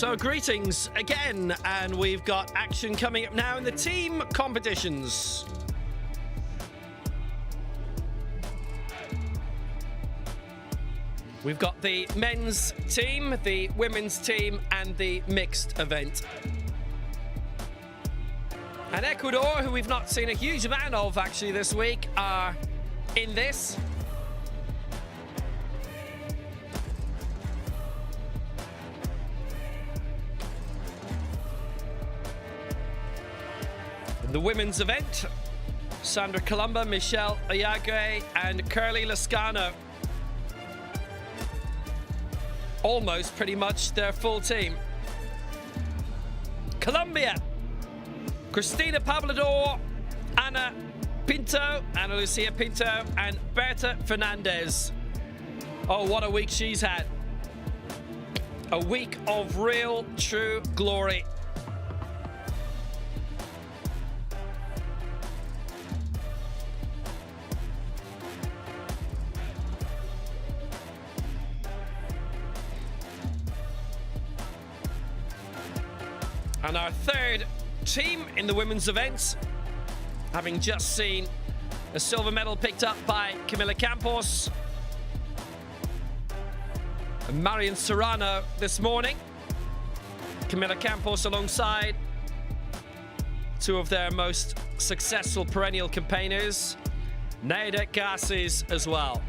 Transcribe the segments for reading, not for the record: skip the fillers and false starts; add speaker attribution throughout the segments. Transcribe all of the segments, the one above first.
Speaker 1: So greetings again, and we've got action coming up now in the team competitions. We've got the men's team, the women's team, and the mixed event. And Ecuador, who we've not seen a huge amount of actually this week, are in this. In the women's event, Sandra Columba, Michelle Oyagwe, and Curly Lascano. Almost pretty much their full team. Colombia, Cristina Pablador, Ana Pinto, Ana Lucia Pinto, and Berta Fernandez. Oh, what a week she's had. A week of real, true glory. And our third team in the women's events, having just seen a silver medal picked up by Camila Campos and Marian Serrano this morning. Camila Campos alongside two of their most successful perennial campaigners, Neida Garces as well.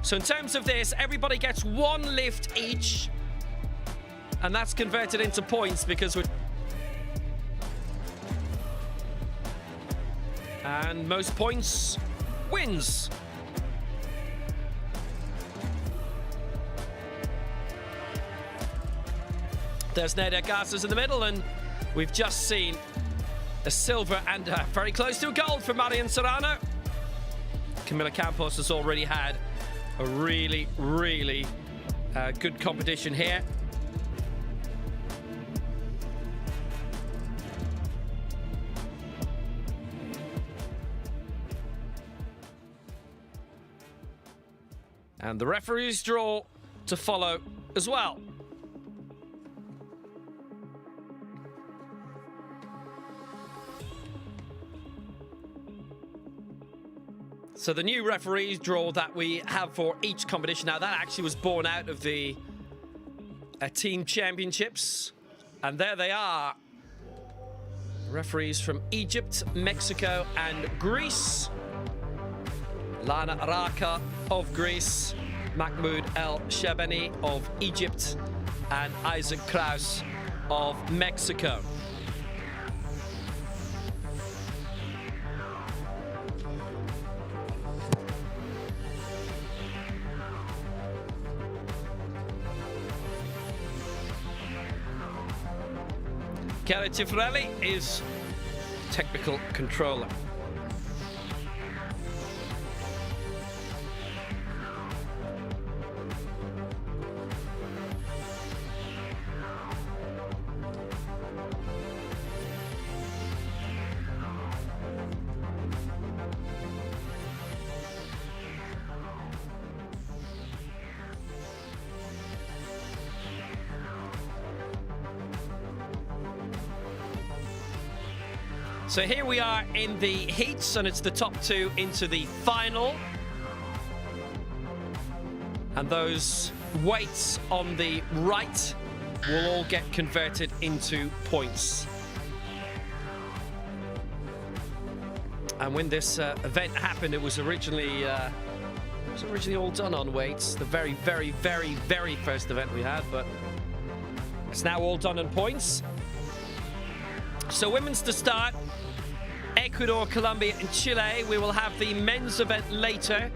Speaker 1: So in terms of this, everybody gets one lift each, and that's converted into points because we're... And most points wins. There's Neida Garces in the middle, and we've just seen a silver and very close to a gold for Marian Serrano. Camila Campos has already had a really, really good competition here. And the referee's draw to follow as well. So the new referee's draw that we have for each competition, now that actually was born out of the team championships. And there they are. Referees from Egypt, Mexico, and Greece. Lana Araka of Greece, Mahmoud El Shabani of Egypt, and Isaac Kraus of Mexico. Chiara Cifarelli is technical controller. So here we are in the heats, and it's the top two into the final. And those weights on the right will all get converted into points. And when this event happened, it was originally all done on weights. The very, very, very, very first event we had, but it's now all done on points. So women's to start. Ecuador, Colombia, and Chile. We will have the men's event later.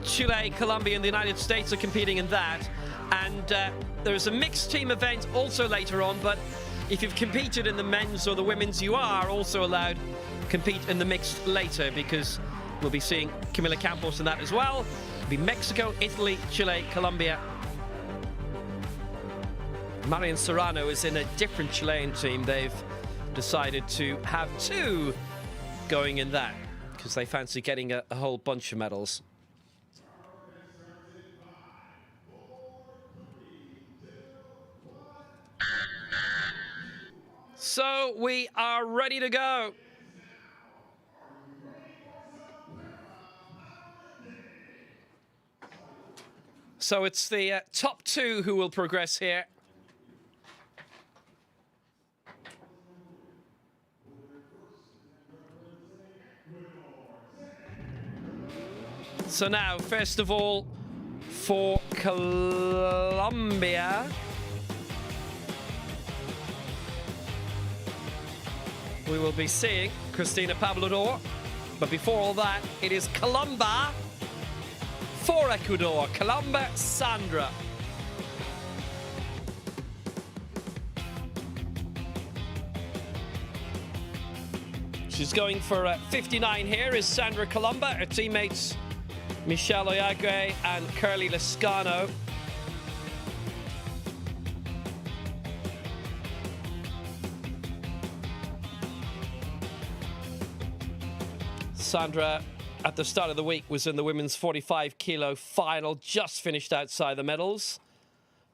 Speaker 1: Chile, Colombia, and the United States are competing in that. And there's a mixed team event also later on, but if you've competed in the men's or the women's, you are also allowed to compete in the mixed later, because we'll be seeing Camila Campos in that as well. It'll be Mexico, Italy, Chile, Colombia. Marian Serrano is in a different Chilean team. They've decided to have two going in that because they fancy getting a whole bunch of medals. So we are ready to go. So it's the top two who will progress here. So now, first of all, for Colombia, we will be seeing Cristina Pablador. But before all that, it is Colomba for Ecuador. Colomba Sandra. She's going for 59 here, is Sandra Colomba. Her teammates Michelle Oyagre and Curly Lascano. Sandra, at the start of the week, was in the women's 45 kilo final, just finished outside the medals.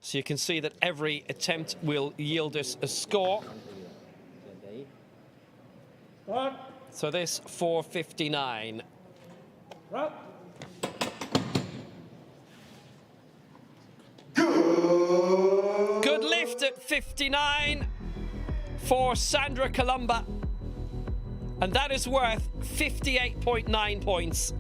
Speaker 1: So you can see that every attempt will yield us a score. So this 4:59. Good lift at 59 for Sandra Colomba. And that is worth 58.9 points.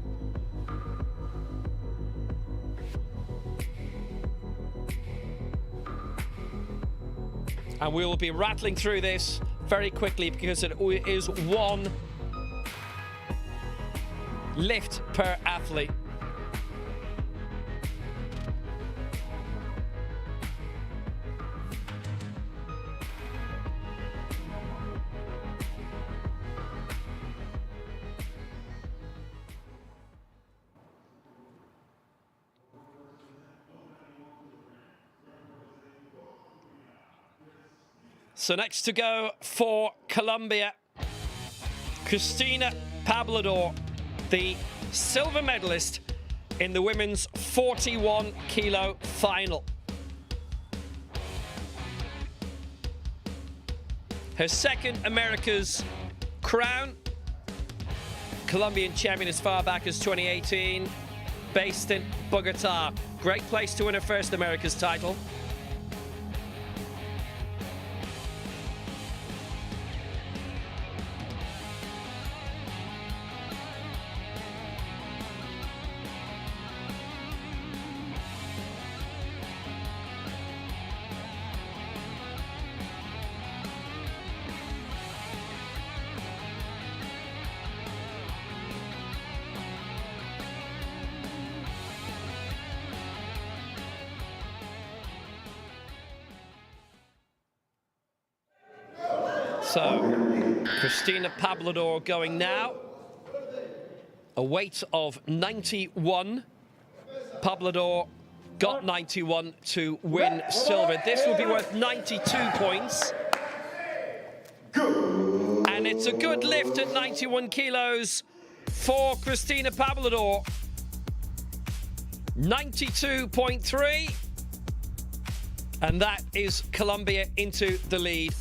Speaker 1: And we will be rattling through this very quickly because it is one lift per athlete. So next to go for Colombia, Cristina Pablador, the silver medalist in the women's 41 kilo final. Her second America's crown. Colombian champion as far back as 2018, based in Bogota. Great place to win her first America's title. So, Cristina Pablador going now. A weight of 91. Pablador got 91 to win silver. This will be worth 92 points. And it's a good lift at 91 kilos for Cristina Pablador. 92.3. And that is Colombia into the lead.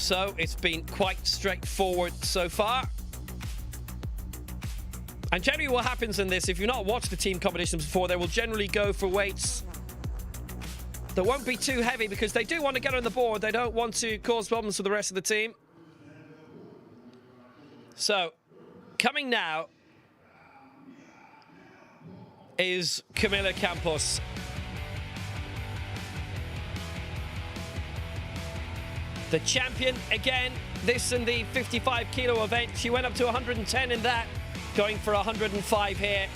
Speaker 1: So it's been quite straightforward so far. And generally what happens in this, if you've not watched the team competitions before, they will generally go for weights that won't be too heavy because they do want to get on the board. They don't want to cause problems for the rest of the team. So coming now is Camila Campos. The champion again, this in the 55 kilo event. She went up to 110 in that, going for 105 here.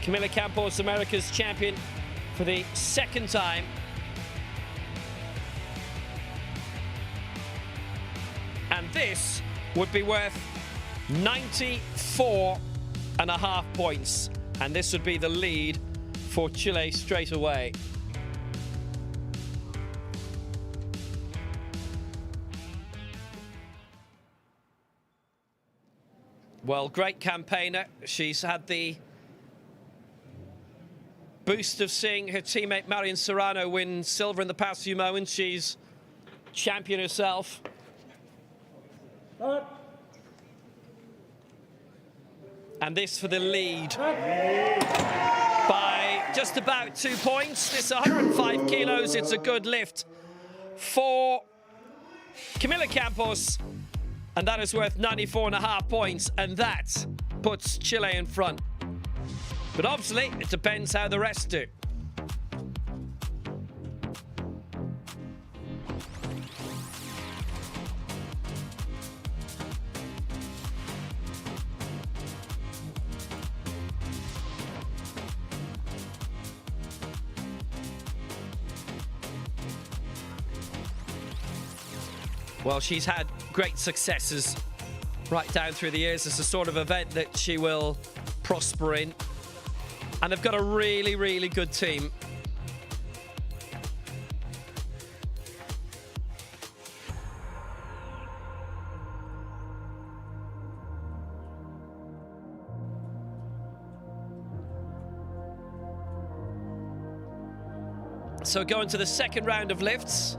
Speaker 1: Camila Campos, America's champion for the second time. And this would be worth 94.5 points. And this would be the lead for Chile straight away. Well, great campaigner. She's had the boost of seeing her teammate Marion Serrano win silver in the past few moments. She's champion herself. And this for the lead by just about 2 points. This 105 kilos, it's a good lift for Camila Campos. And that is worth 94.5 points. And that puts Chile in front. But obviously, it depends how the rest do. Well, she's had great successes right down through the years. It's the sort of event that she will prosper in. And they've got a really, really good team. So going to the second round of lifts.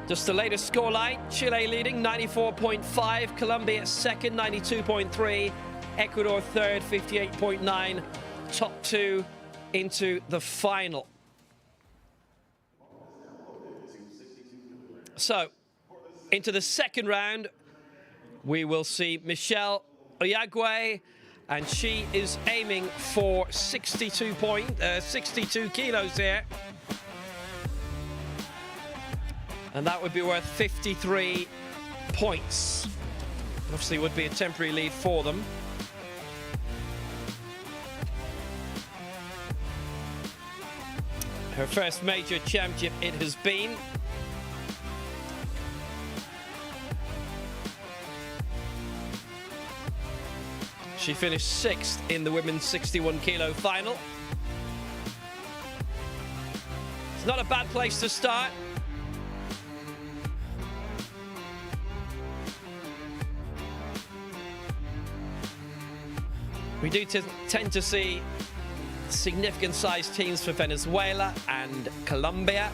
Speaker 1: Just the latest scoreline, Chile leading 94.5, Colombia second 92.3, Ecuador third 58.9, top two into the final. So, into the second round, we will see Michelle Oyagwe, and she is aiming for 62 kilos here. And that would be worth 53 points. Obviously would be a temporary lead for them. Her first major championship it has been. She finished 6th in the women's 61 kilo final. It's not a bad place to start. We do tend to see significant sized teams for Venezuela and Colombia.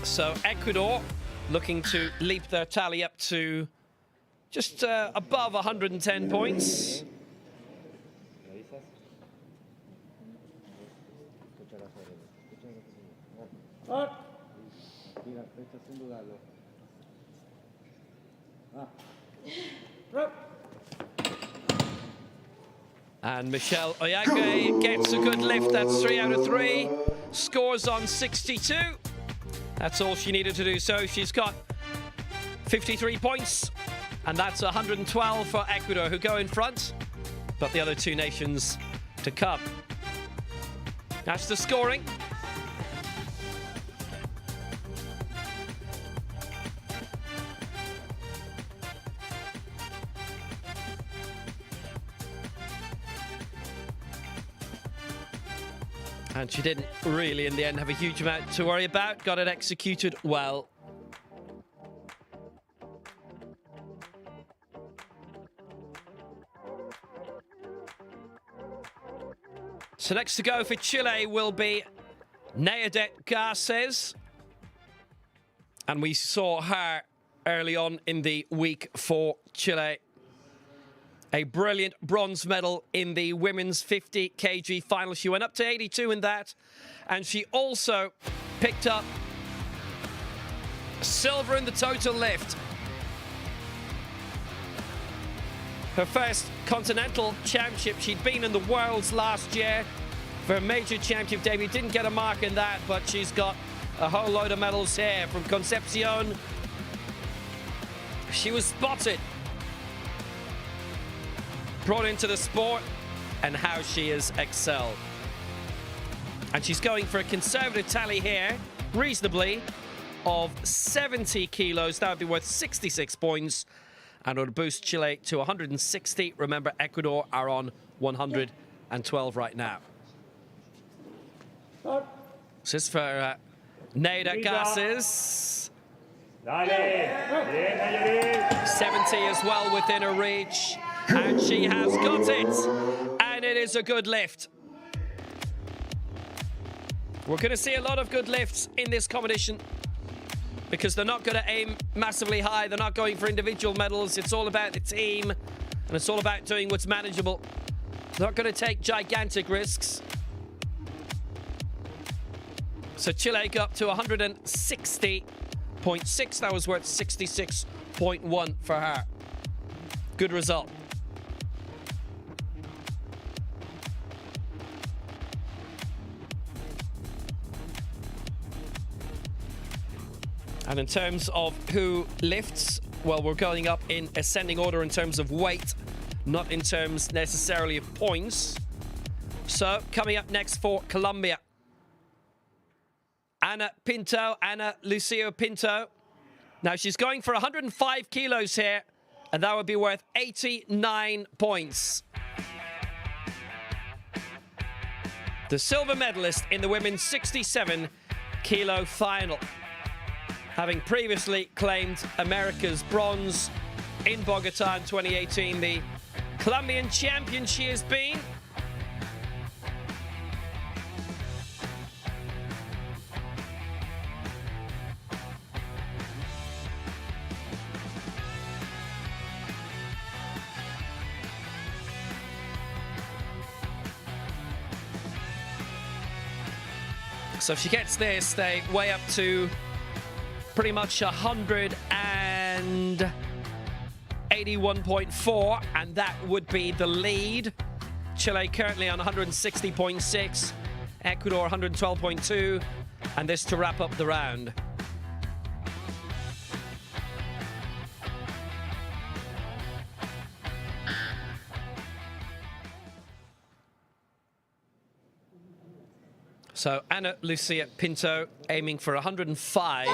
Speaker 1: So Ecuador looking to leap their tally up to just above 110 points. And Michelle Oyagwe gets a good lift. That's 3 out of 3. Scores on 62. That's all she needed to do. So she's got 53 points. And that's 112 for Ecuador, who go in front. But the other two nations to come. That's the scoring. And she didn't really, in the end, have a huge amount to worry about. Got it executed well. So next to go for Chile will be Nayadet Garces. And we saw her early on in the week for Chile. A brilliant bronze medal in the women's 50 kg final. She went up to 82 in that. And she also picked up silver in the total lift. Her first continental championship. She'd been in the Worlds last year for a major championship debut. Didn't get a mark in that, but she's got a whole load of medals here from Concepcion. She was spotted, brought into the sport, and how she has excelled. And she's going for a conservative tally here, reasonably, of 70 kilos. That would be worth 66 points, and would boost Chile to 160. Remember, Ecuador are on 112 right now. This is for Neida Gasses. 70 as well within her reach. And she has got it. And it is a good lift. We're going to see a lot of good lifts in this competition because they're not going to aim massively high. They're not going for individual medals. It's all about the team, and it's all about doing what's manageable. They're not going to take gigantic risks. So Chile got up to 160.6. That was worth 66.1 for her. Good result. And in terms of who lifts, well, we're going up in ascending order in terms of weight, not in terms necessarily of points. So coming up next for Colombia, Ana Lucia Pinto. Now she's going for 105 kilos here, and that would be worth 89 points. The silver medalist in the women's 67 kilo final, having previously claimed America's bronze in Bogota in 2018. The Colombian champion she has been. So if she gets this, they weigh up to pretty much 181.4, and that would be the lead. Chile currently on 160.6, Ecuador 112.2, and this to wrap up the round. So Ana Lucia Pinto aiming for 105.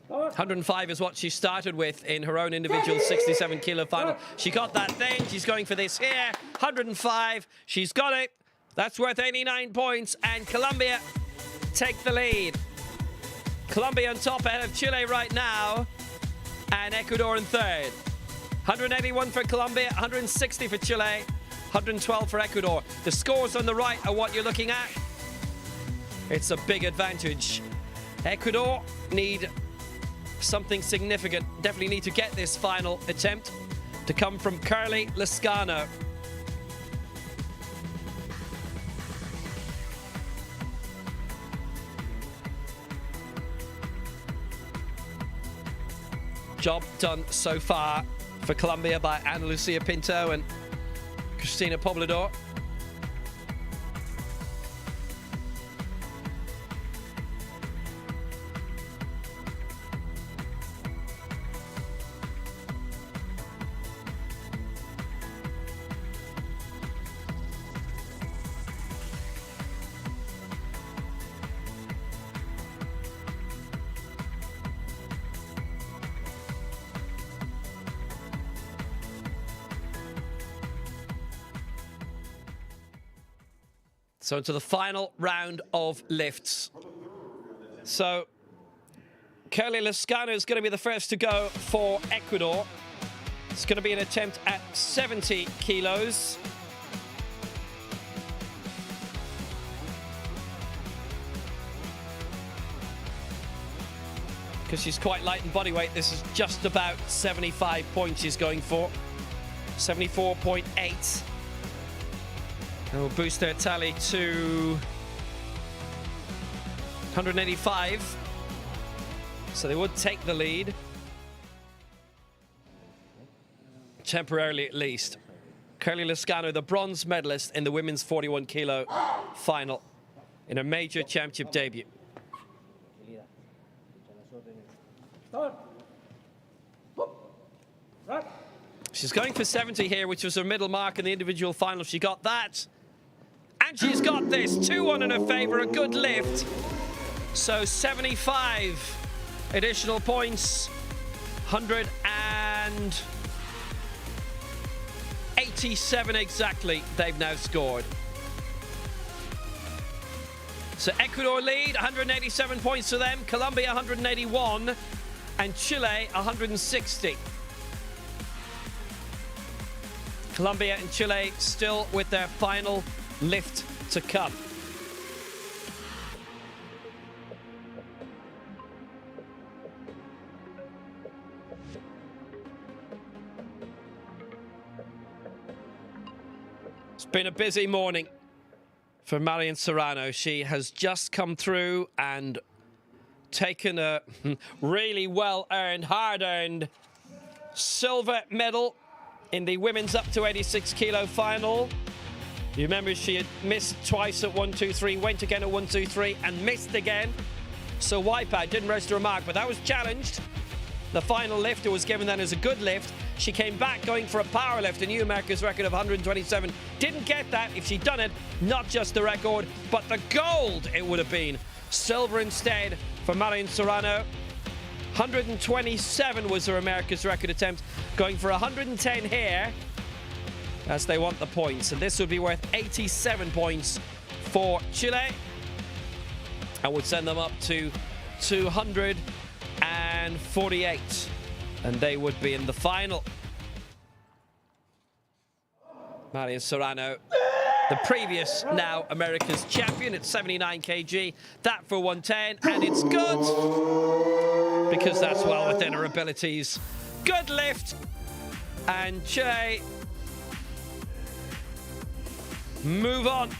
Speaker 1: 105 is what she started with in her own individual 67 kilo final. She got that then. She's going for this here. 105. She's got it. That's worth 89 points. And Colombia take the lead. Colombia on top ahead of Chile right now. And Ecuador in third. 181 for Colombia, 160 for Chile, 112 for Ecuador. The scores on the right are what you're looking at. It's a big advantage. Ecuador need something significant. Definitely need to get this final attempt to come from Curly Lascano. Job done so far for Colombia by Ana Lucia Pinto and Cristina Poblador. So into the final round of lifts. So Curly Lascano is going to be the first to go for Ecuador. It's going to be an attempt at 70 kilos. Because she's quite light in body weight, this is just about 75 points she's going for. 74.8. And we'll boost their tally to 185. So they would take the lead. Temporarily at least. Curly Lascano, the bronze medalist in the women's 41 kilo final in her major championship debut. She's going for 70 here, which was her middle mark in the individual final. She got that. And she's got this. 2-1 in her favor, a good lift. So 75 additional points. 180 87 exactly they've now scored. So Ecuador lead, 187 points to them, Colombia 181, and Chile 160. Colombia and Chile still with their final lift to come. It's been a busy morning for Marian Serrano. She has just come through and taken a really well-earned, hard-earned silver medal in the women's up to 86 kilo final. You remember she had missed twice at 1-2-3, went again at 1-2-3 and missed again. So wipeout, didn't register a mark, but that was challenged. The final lift, it was given then as a good lift. She came back going for a power lift, a new America's record of 127. Didn't get that. If she'd done it, not just the record, but the gold it would have been. Silver instead for Marian Serrano. 127 was her America's record attempt, going for 110 here as they want the points. And this would be worth 87 points for Chile and would send them up to 248. And they would be in the final. Marian Serrano, the previous now America's champion at 79 kg. That for 110, and it's good because that's well within her abilities. Good lift, and Chile move on.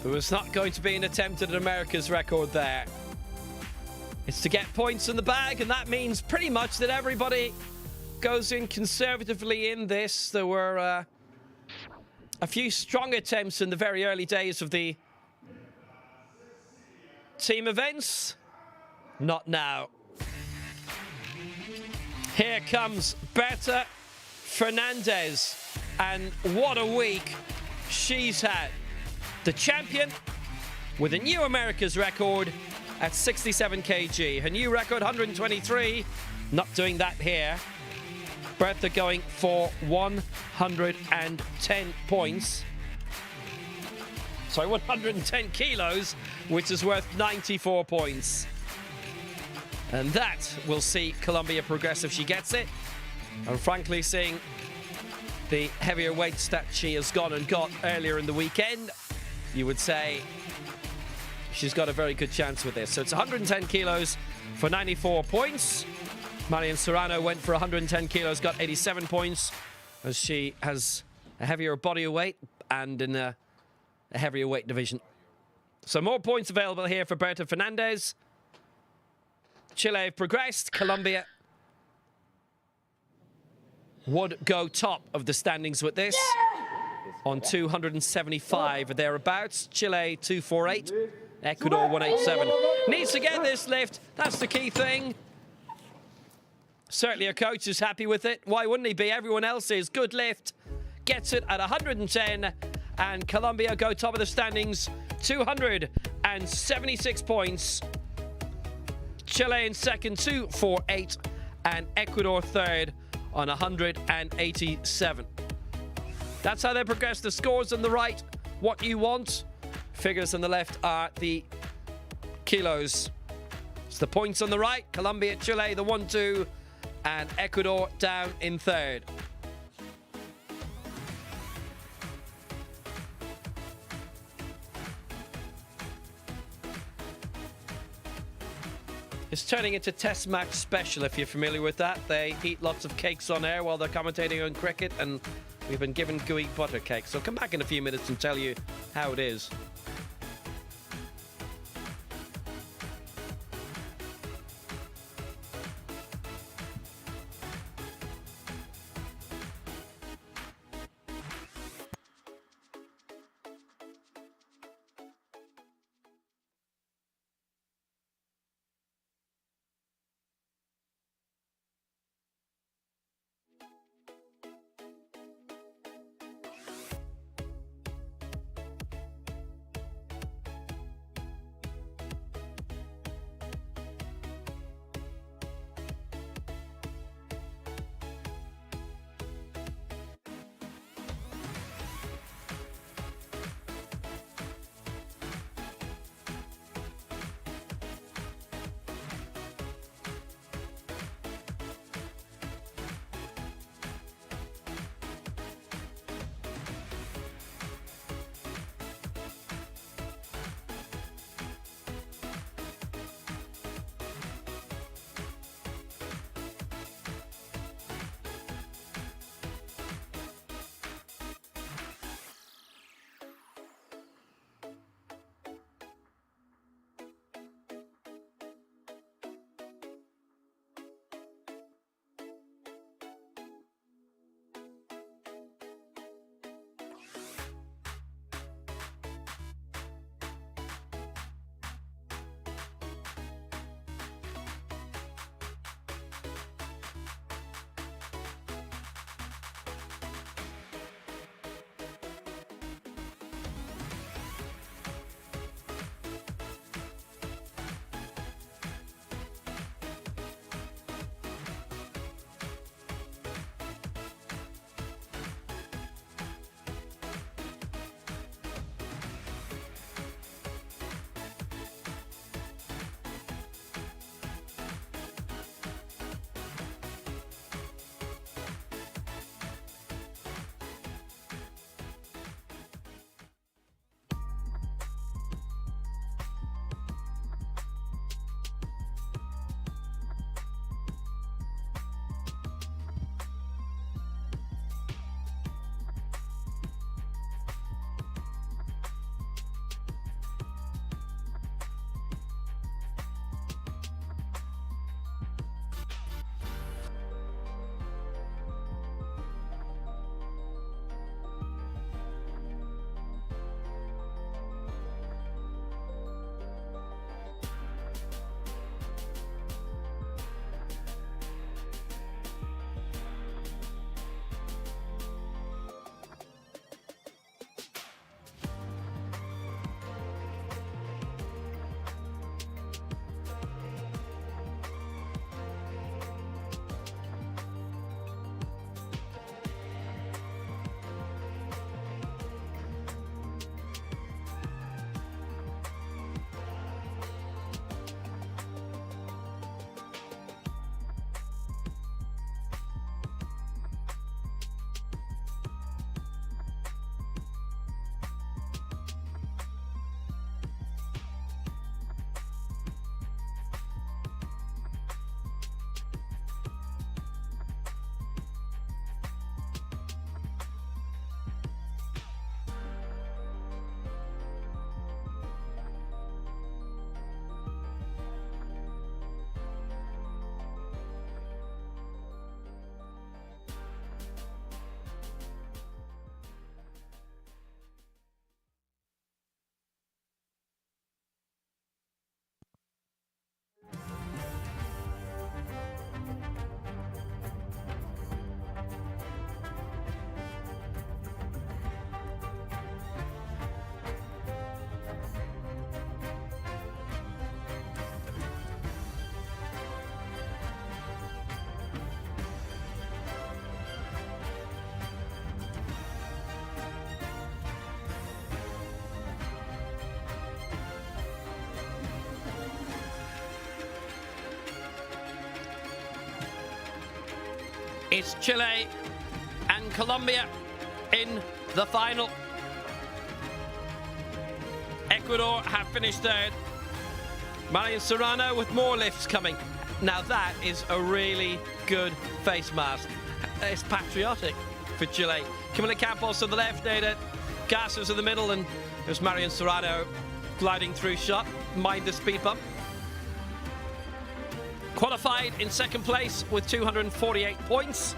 Speaker 1: There was not going to be an attempt at an America's record there. It's to get points in the bag, and that means pretty much that everybody goes in conservatively in this. There were a few strong attempts in the very early days of the team events. Not now. Here comes Berta Fernandez, and what a week she's had. The champion with a new America's record at 67 kg. Her new record, 123. Not doing that here. Bertha going for 110 points. Sorry, 110 kilos, which is worth 94 points. And that will see Colombia progress if she gets it. And frankly, seeing the heavier weights that she has gone and got earlier in the weekend, you would say she's got a very good chance with this. So it's 110 kilos for 94 points. Marian Serrano went for 110 kilos, got 87 points, as she has a heavier body weight and in a heavier weight division. So more points available here for Berta Fernandez. Chile have progressed. Colombia would go top of the standings with this. On 275 or thereabouts. Chile 248, Ecuador 187. Needs to get this lift. That's the key thing. Certainly, her coach is happy with it. Why wouldn't he be? Everyone else is. Good lift. Gets it at 110, and Colombia go top of the standings. 276 points. Chile in second, 248, and Ecuador third on 187. That's how they progress. The scores on the right, what you want. Figures on the left are the kilos. It's the points on the right. Colombia, Chile, the 1-2, and Ecuador down in third. It's turning into Test Match Special, if you're familiar with that. They eat lots of cakes on air while they're commentating on cricket, and we've been given gooey butter cakes. So I'll come back in a few minutes and tell you how it is. It's Chile and Colombia in the final. Ecuador have finished third. Marian Serrano with more lifts coming. Now that is a really good face mask. It's patriotic for Chile. Camila Campos on the left, Nada Garces in the middle, and there's Marian Serrano gliding through shot. Mind the speed bump. Qualified in second place with 248 points.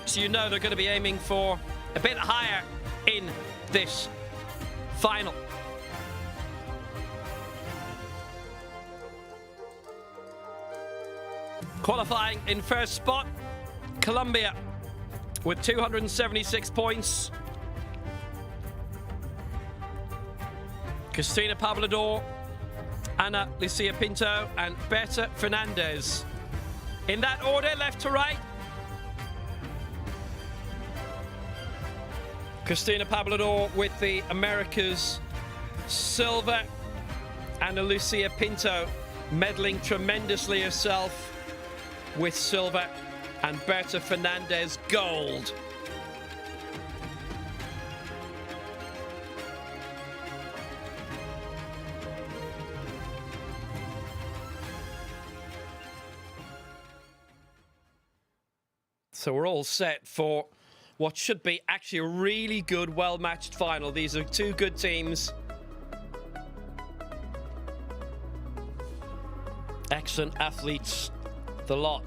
Speaker 1: So you know they're going to be aiming for a bit higher in this final. Qualifying in first spot, Colombia with 276 points. Cristina Pablador, Ana Lucia Pinto, and Berta Fernandez. In that order, left to right. Cristina Pablador with the Americas silver. Ana Lucia Pinto medaling tremendously herself with silver, and Berta Fernandez gold. So we're all set for what should be actually a really good, well-matched final. These are two good teams. Excellent athletes, the lot.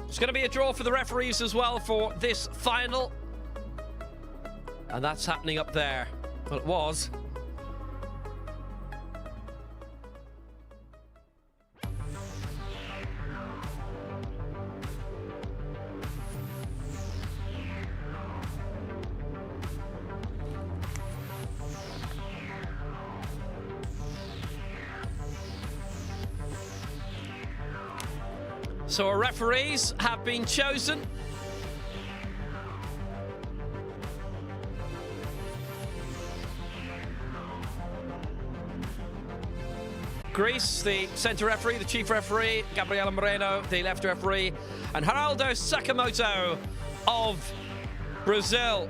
Speaker 1: It's going to be a draw for the referees as well for this final. And that's happening up there. Well, it was. So our referees have been chosen. Greece, the centre referee, the chief referee, Gabriela Moreno, the left referee, and Geraldo Sakamoto of Brazil.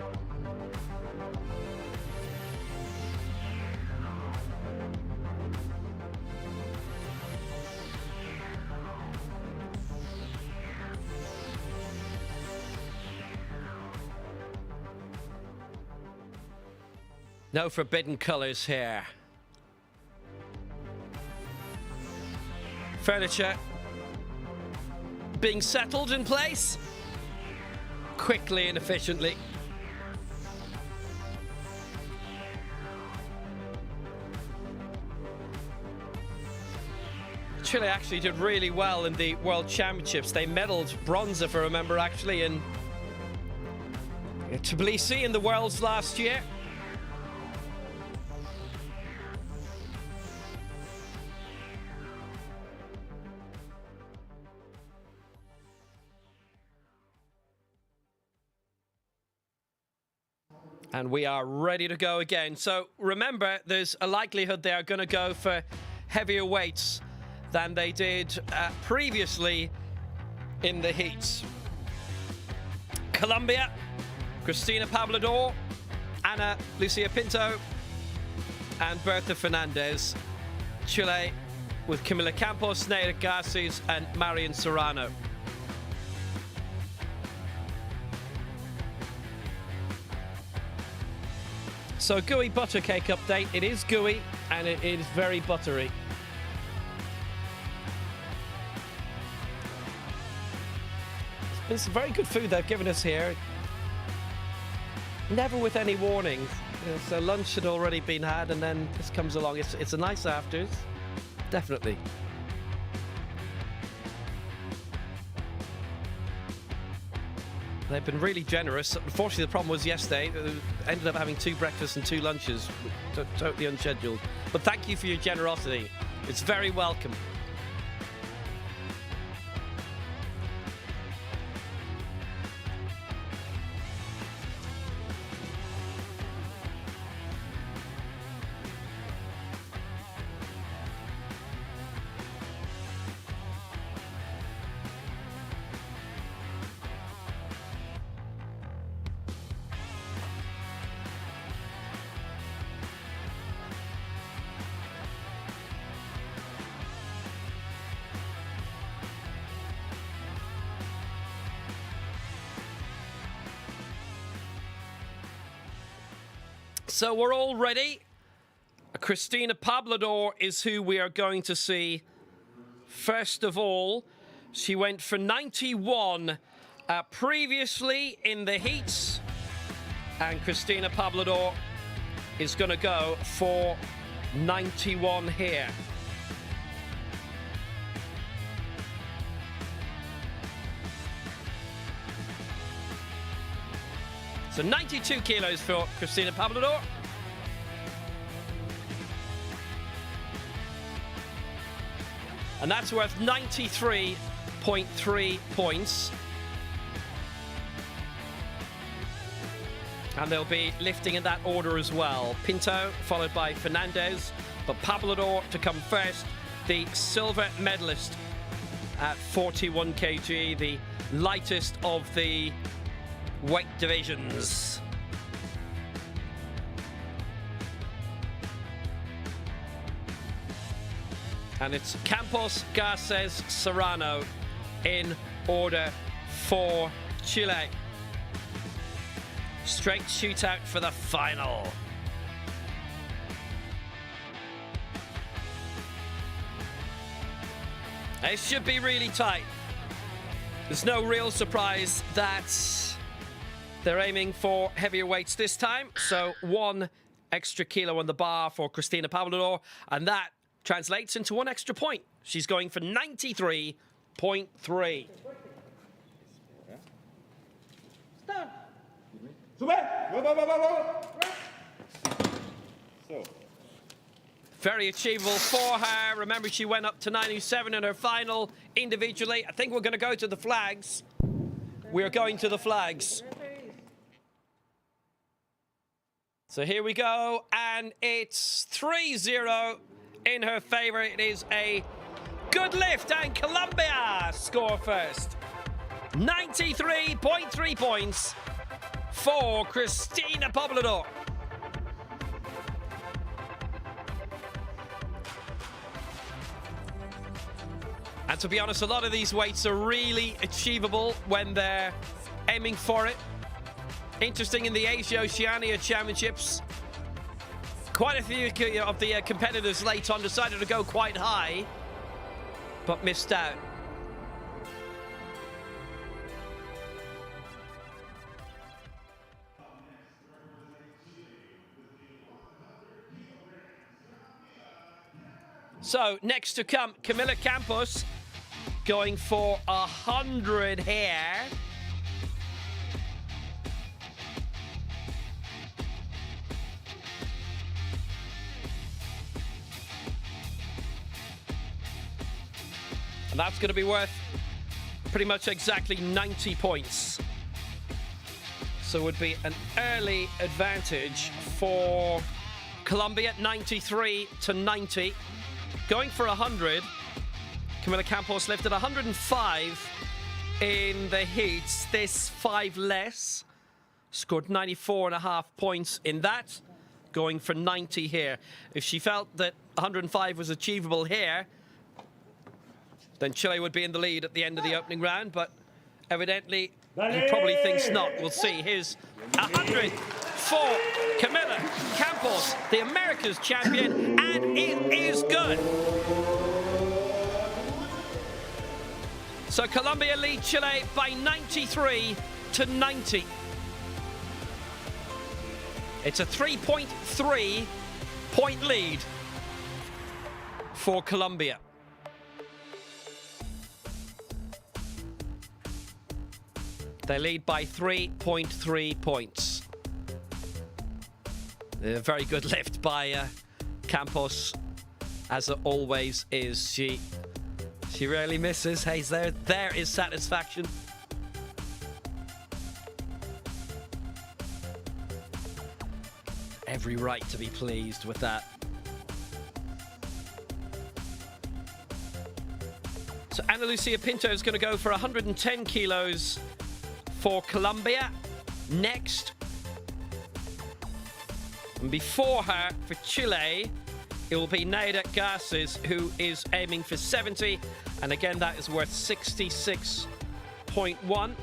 Speaker 1: No forbidden colours here. Furniture being settled in place quickly and efficiently. Chile actually did really well in the World Championships. They medalled bronze, if I remember, actually, in Tbilisi in the Worlds last year. And we are ready to go again. So remember, there's a likelihood they are going to go for heavier weights than they did previously in the heats. Colombia, Cristina Pablador, Ana Lucia Pinto, and Berta Fernandez. Chile with Camila Campos, Neira Garces, and Marian Serrano. So gooey butter cake update. It is gooey and it is very buttery. It's been some very good food they've given us here. Never with any warning. So lunch had already been had and then this comes along. It's a nice afters. Definitely. They've been really generous. Unfortunately, the problem was yesterday, ended up having 2 breakfasts and 2 lunches, totally unscheduled. But thank you for your generosity. It's very welcome. So we're all ready. Cristina Pablador is who we are going to see. First of all, she went for 91 previously in the heats. And Cristina Pablador is going to go for 91 here. So 92 kilos for Cristina Pablador. And that's worth 93.3 points. And they'll be lifting in that order as well. Pinto, followed by Fernandez, but Pablador to come first, the silver medalist at 41 kg, the lightest of the weight divisions. And it's Campos, Garces, Serrano in order for Chile. Straight shootout for the final. It should be really tight. There's no real surprise that they're aiming for heavier weights this time. So 1 extra kilo on the bar for Cristina Pablador, and that translates into 1 extra point. She's going for 93.3. Very achievable for her. Remember, she went up to 97 in her final individually. I think we're going to go to the flags. We're going to the flags. So here we go, and it's 3-0 in her favor. It is a good lift, and Colombia score first. 93.3 points for Cristina Pablador. And to be honest, a lot of these weights are really achievable when they're aiming for it. Interesting, in the Asia Oceania Championships, quite a few of the competitors late on decided to go quite high, but missed out. So next to come, Camila Campos going for 100 here. And that's going to be worth pretty much exactly 90 points. So it would be an early advantage for Colombia, 93-90. Going for 100, Camila Campos lifted 105 in the heats. This 5 less. Scored 94.5 points in that. Going for 90 here. If she felt that 105 was achievable here, then Chile would be in the lead at the end of the opening round, but evidently he probably thinks not. We'll see. Here's 100 for Camila Campos, the America's champion, and it is good. So Colombia lead Chile by 93-90. It's a 3.3 point lead for Colombia. They lead by 3.3 points. A very good lift by Campos, as it always is. She rarely misses. Hey, there is satisfaction. Every right to be pleased with that. So Ana Lucia Pinto is going to go for 110 kilos for Colombia next. And before her, for Chile, it will be Naida Garces, who is aiming for 70. And again, that is worth 66.1.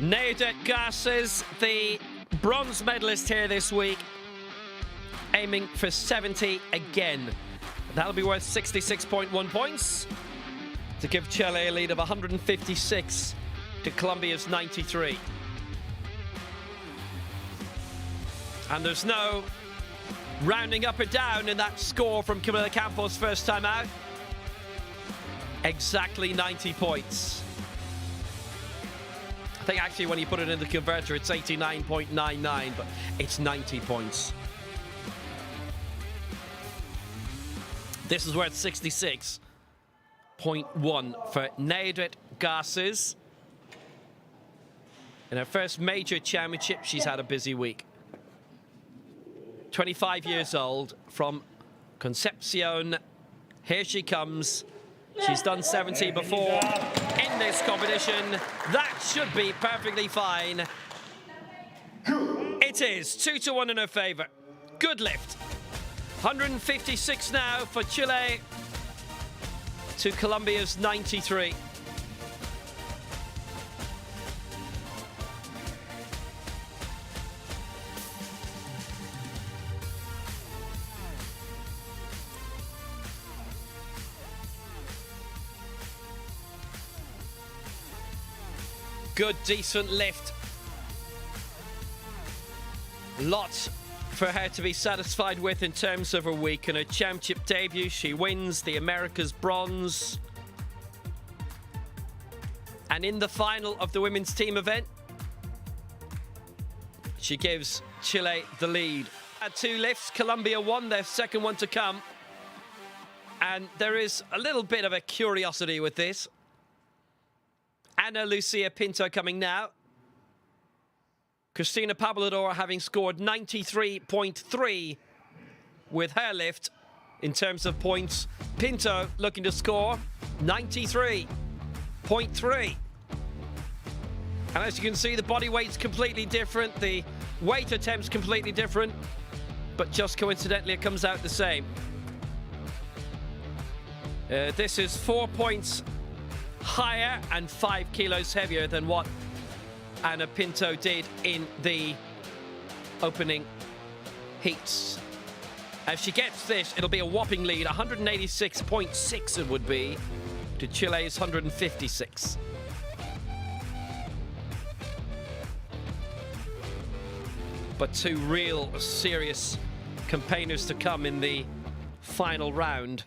Speaker 1: Nadet Garces, the bronze medalist here this week, aiming for 70 again. That'll be worth 66.1 points to give Chile a lead of 156 to Colombia's 93. And there's no rounding up or down in that score from Camila Campos first time out. Exactly 90 points. I think actually when you put it in the converter it's 89.99, but it's 90 points. This is worth 66.1 for Nadet Garces. In her first major championship, she's had a busy week. 25 years old, from Concepcion. Here she comes. She's done 70 before in this competition. That should be perfectly fine. It is 2-1 in her favor. Good lift. 156 now for Chile to Colombia's 93. Good, decent lift. Lots for her to be satisfied with in terms of her week. In her championship debut, she wins the Americas bronze. And in the final of the women's team event, she gives Chile the lead. Had 2 lifts, Colombia won their second one to come. And there is a little bit of a curiosity with this. Ana Lucia Pinto coming now. Cristina Pablador having scored 93.3 with her lift in terms of points. Pinto looking to score 93.3. And as you can see, the body weight's completely different. The weight attempt's completely different. But just coincidentally, it comes out the same. This is 4 points higher and 5 kilos heavier than what Ana Pinto did in the opening heats. If she gets this, it'll be a whopping lead. 186.6 it would be to Chile's 156. But 2 real serious campaigners to come in the final round.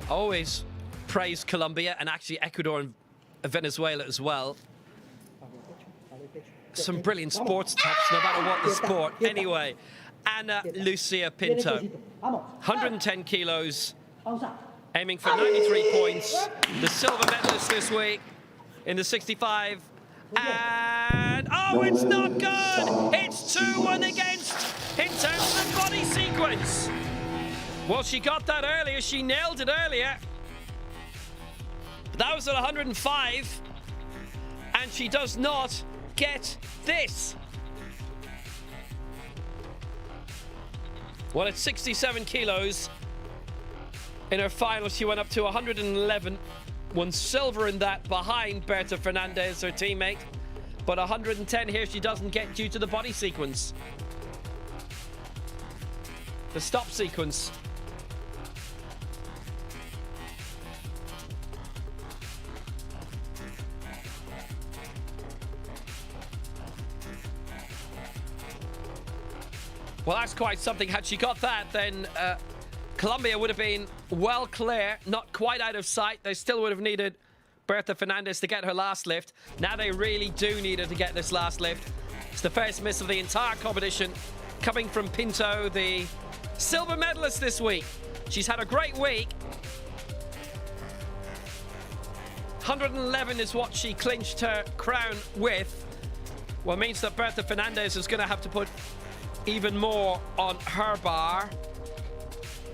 Speaker 1: Always praise Colombia, and actually Ecuador and Venezuela as well. Some brilliant sports taps, no matter what the sport. Anyway, Ana Lucia Pinto, 110 kilos, aiming for 93 points. The silver medalist this week in the 65. And, oh, it's not good! It's 2-1 against in terms of body sequence. Well, she got that earlier. She nailed it earlier. But that was at 105. And she does not get this. Well, at 67 kilos, in her final, she went up to 111. Won silver in that behind Berta Fernandez, her teammate. But 110 here she doesn't get due to the body sequence. The stop sequence. Well, that's quite something. Had she got that, then Colombia would have been well clear, not quite out of sight. They still would have needed Berta Fernandez to get her last lift. Now they really do need her to get this last lift. It's the first miss of the entire competition, coming from Pinto, the silver medalist this week. She's had a great week. 111 is what she clinched her crown with. Well, it means that Berta Fernandez is going to have to put even more on her bar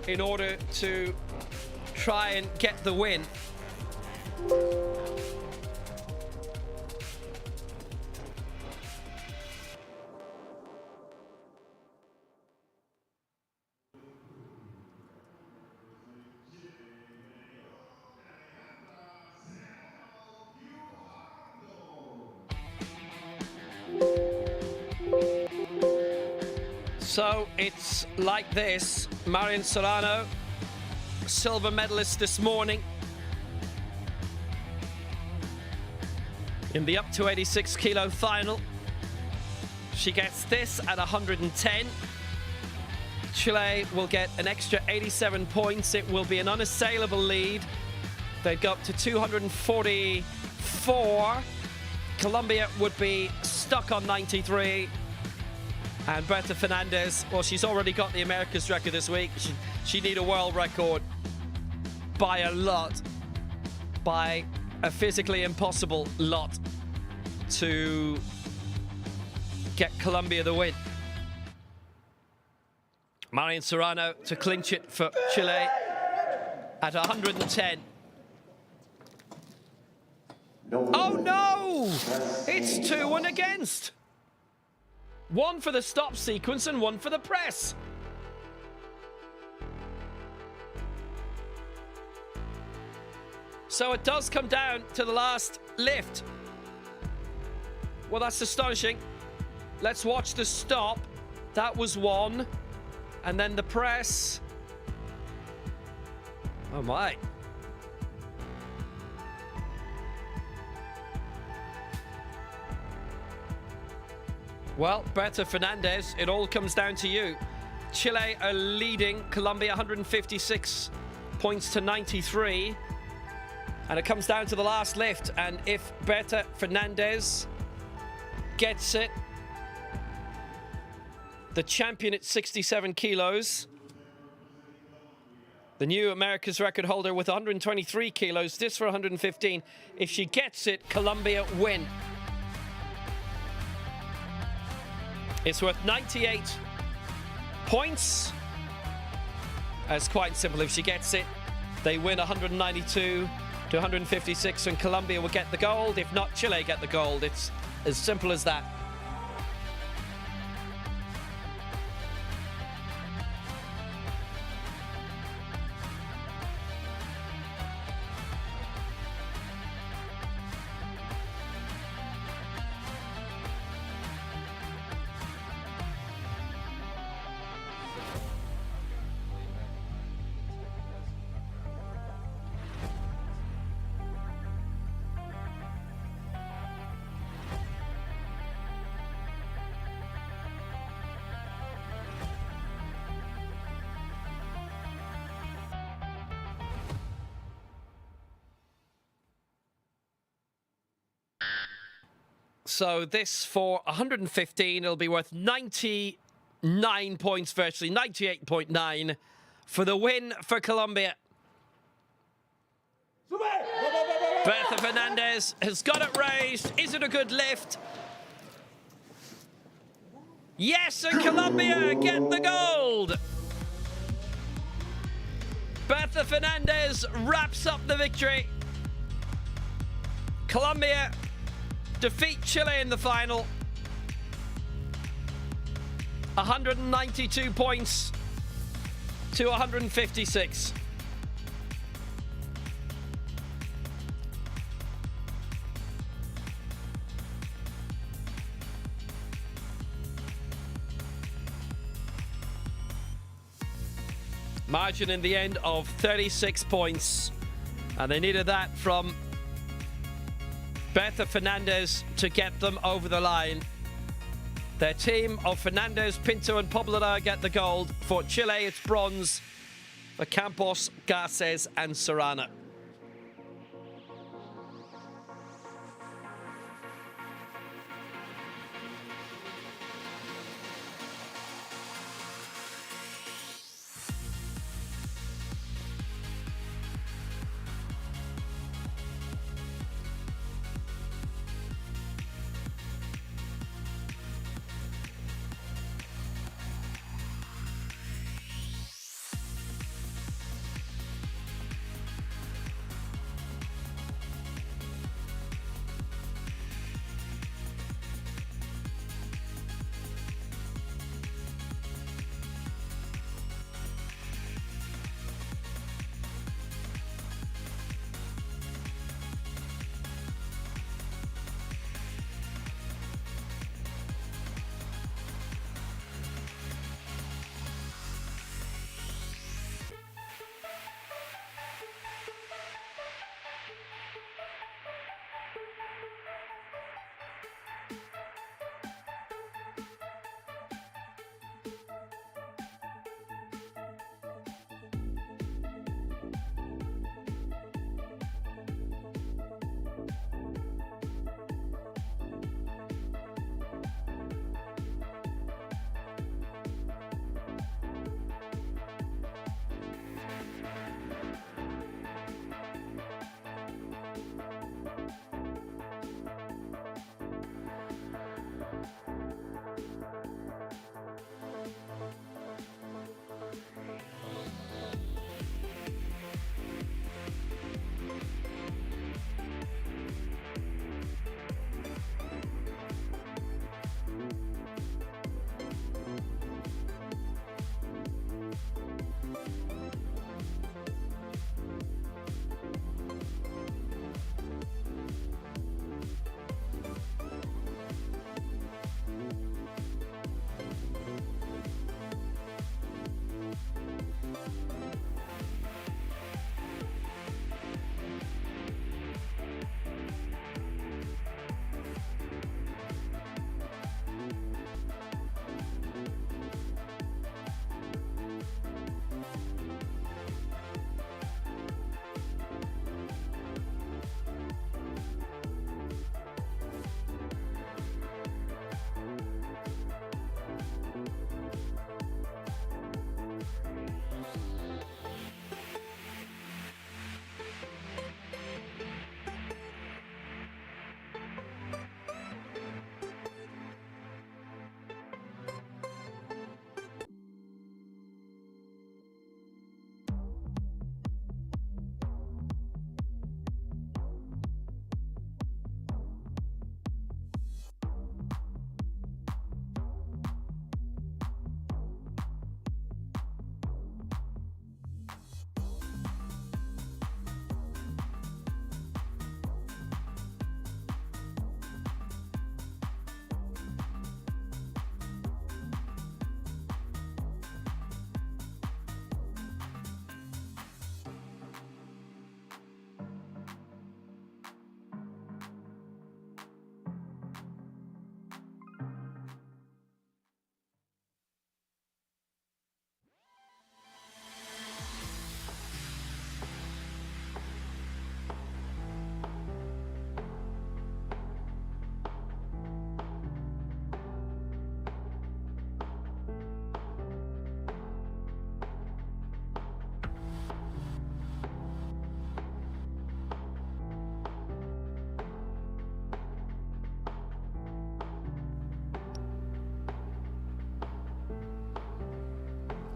Speaker 1: in order to try and get the win. So it's like this. Marian Serrano, silver medalist this morning in the up to 86 kilo final. She gets this at 110. Chile will get an extra 87 points. It will be an unassailable lead. They'd go up to 244. Colombia would be stuck on 93. And Berta Fernandez, well, she's already got the Americas record this week. She need a world record by a lot, by a physically impossible lot, to get Colombia the win. Marian Serrano to clinch it for Chile at 110. Oh no! It's 2-1 against. One for the stop sequence and one for the press. So it does come down to the last lift. Well, that's astonishing. Let's watch the stop. That was one. And then the press. Oh my. Well, Berta Fernandez, it all comes down to you. Chile are leading Colombia 156 points to 93. And it comes down to the last lift. And if Berta Fernandez gets it, the champion at 67 kilos, the new America's record holder with 123 kilos, this for 115. If she gets it, Colombia win. It's worth 98 points. It's quite simple. If she gets it, they win 192 to 156, and Colombia will get the gold. If not, Chile get the gold. It's as simple as that. So this for 115, it'll be worth 99 points virtually, 98.9 for the win for Colombia. Berta Fernandez has got it raised. Is it a good lift? Yes, and Colombia get the gold. Berta Fernandez wraps up the victory. Colombia defeat Chile in the final. 192 points to 156. Margin in the end of 36 points. And they needed that from Berta Fernandez to get them over the line. Their team of Fernandez, Pinto and Poblador get the gold. For Chile, it's bronze for Campos, Garces and Serrano.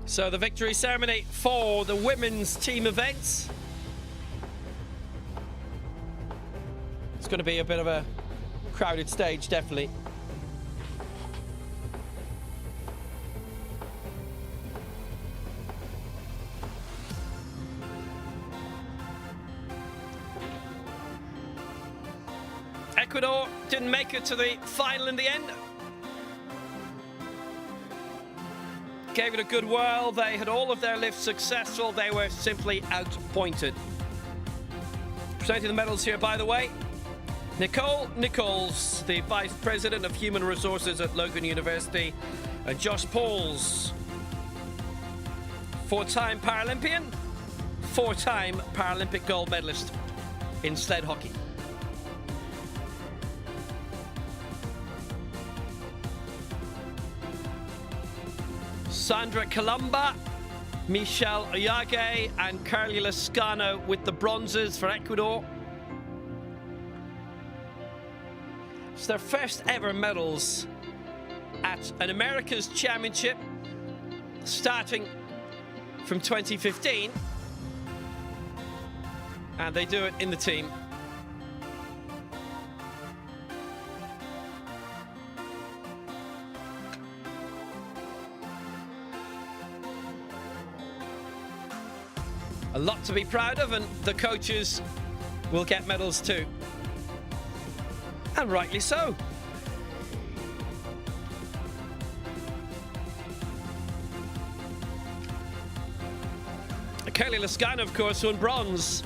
Speaker 1: So the victory ceremony for the women's team events. It's going to be a bit of a crowded stage, definitely. Ecuador didn't make it to the final in the end. Gave it a good whirl. They had all of their lifts successful. They were simply outpointed. Presenting the medals here, by the way, Nicole Nichols, the Vice President of Human Resources at Logan University, and Josh Pauls, four-time Paralympian, four-time Paralympic gold medalist in sled hockey. Sandra Columba, Michelle Oyage, and Carly Lascano with the bronzes for Ecuador. It's their first ever medals at an America's Championship starting from 2015. And they do it in the team. A lot to be proud of, and the coaches will get medals too. And rightly so. Kelly Lascano, of course, won bronze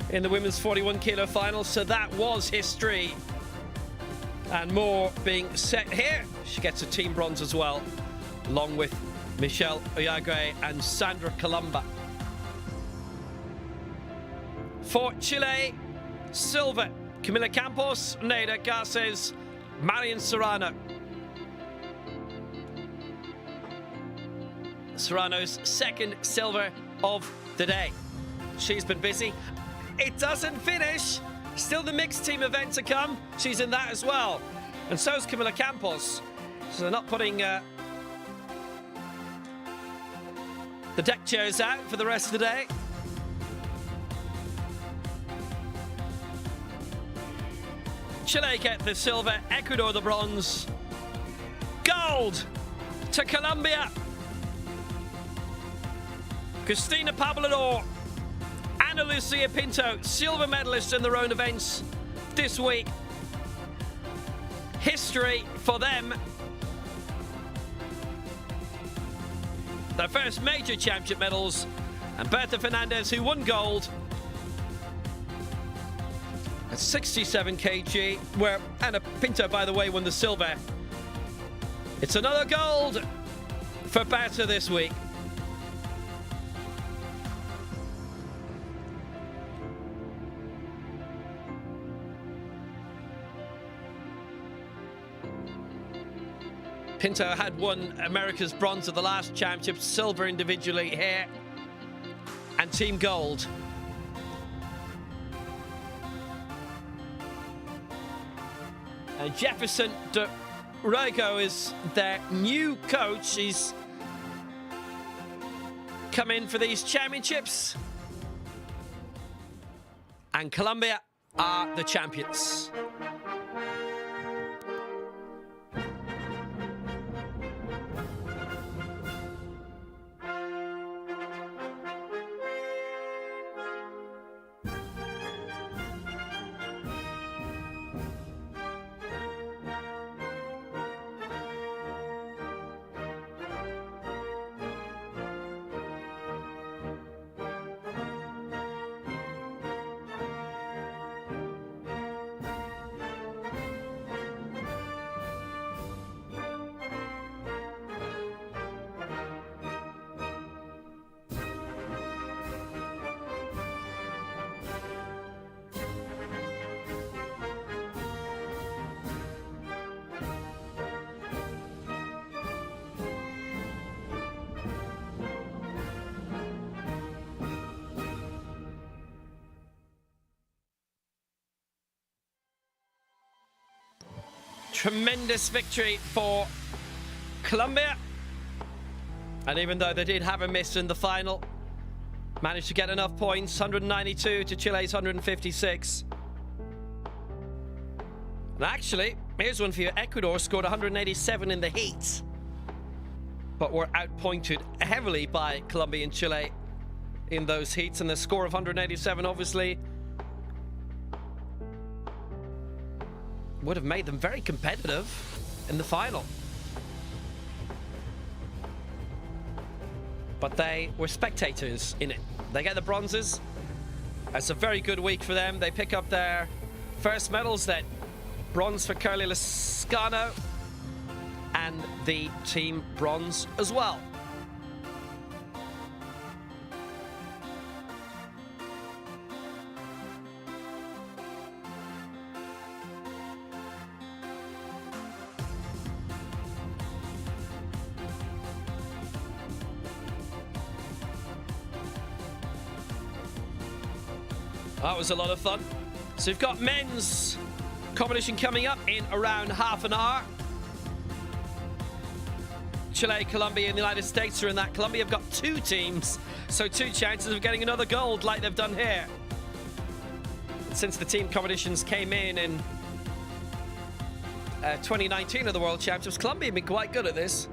Speaker 1: in the women's 41 kilo final, so that was history. And more being set here. She gets a team bronze as well, along with Michelle Oyage and Sandra Columba. For Chile, silver, Camila Campos, Neida Garces, Marian Serrano. Serrano's second silver of the day. She's been busy. It doesn't finish. Still the mixed team event to come. She's in that as well. And so is Camila Campos. So they're not putting the deck chairs out for the rest of the day. Chile get the silver, Ecuador the bronze. Gold to Colombia. Cristina Pablador, Ana Lucia Pinto, silver medalists in their own events this week. History for them. Their first major championship medals. And Berta Fernandez, who won gold at 67 kg, where Ana Pinto, by the way, won the silver. It's another gold for Berta this week. Pinto had won America's bronze at the last championship, silver individually here, and team gold. And Jefferson de Ruego is their new coach. He's come in for these championships. And Colombia are the champions. Tremendous victory for Colombia. And even though they did have a miss in the final, managed to get enough points, 192 to Chile's 156. And actually, here's one for you. Ecuador scored 187 in the heats, but were outpointed heavily by Colombia and Chile in those heats. And the score of 187 obviously would have made them very competitive in the final. But they were spectators in it. They get the bronzes. That's a very good week for them. They pick up their first medals then. Bronze for Curly Lascano and the team bronze as well. That was a lot of fun. So we've got men's competition coming up in around half an hour. Chile, Colombia, and the United States are in that. Colombia have got 2 teams, so 2 chances of getting another gold like they've done here. Since the team competitions came in 2019 of the World Championships, Colombia have been quite good at this.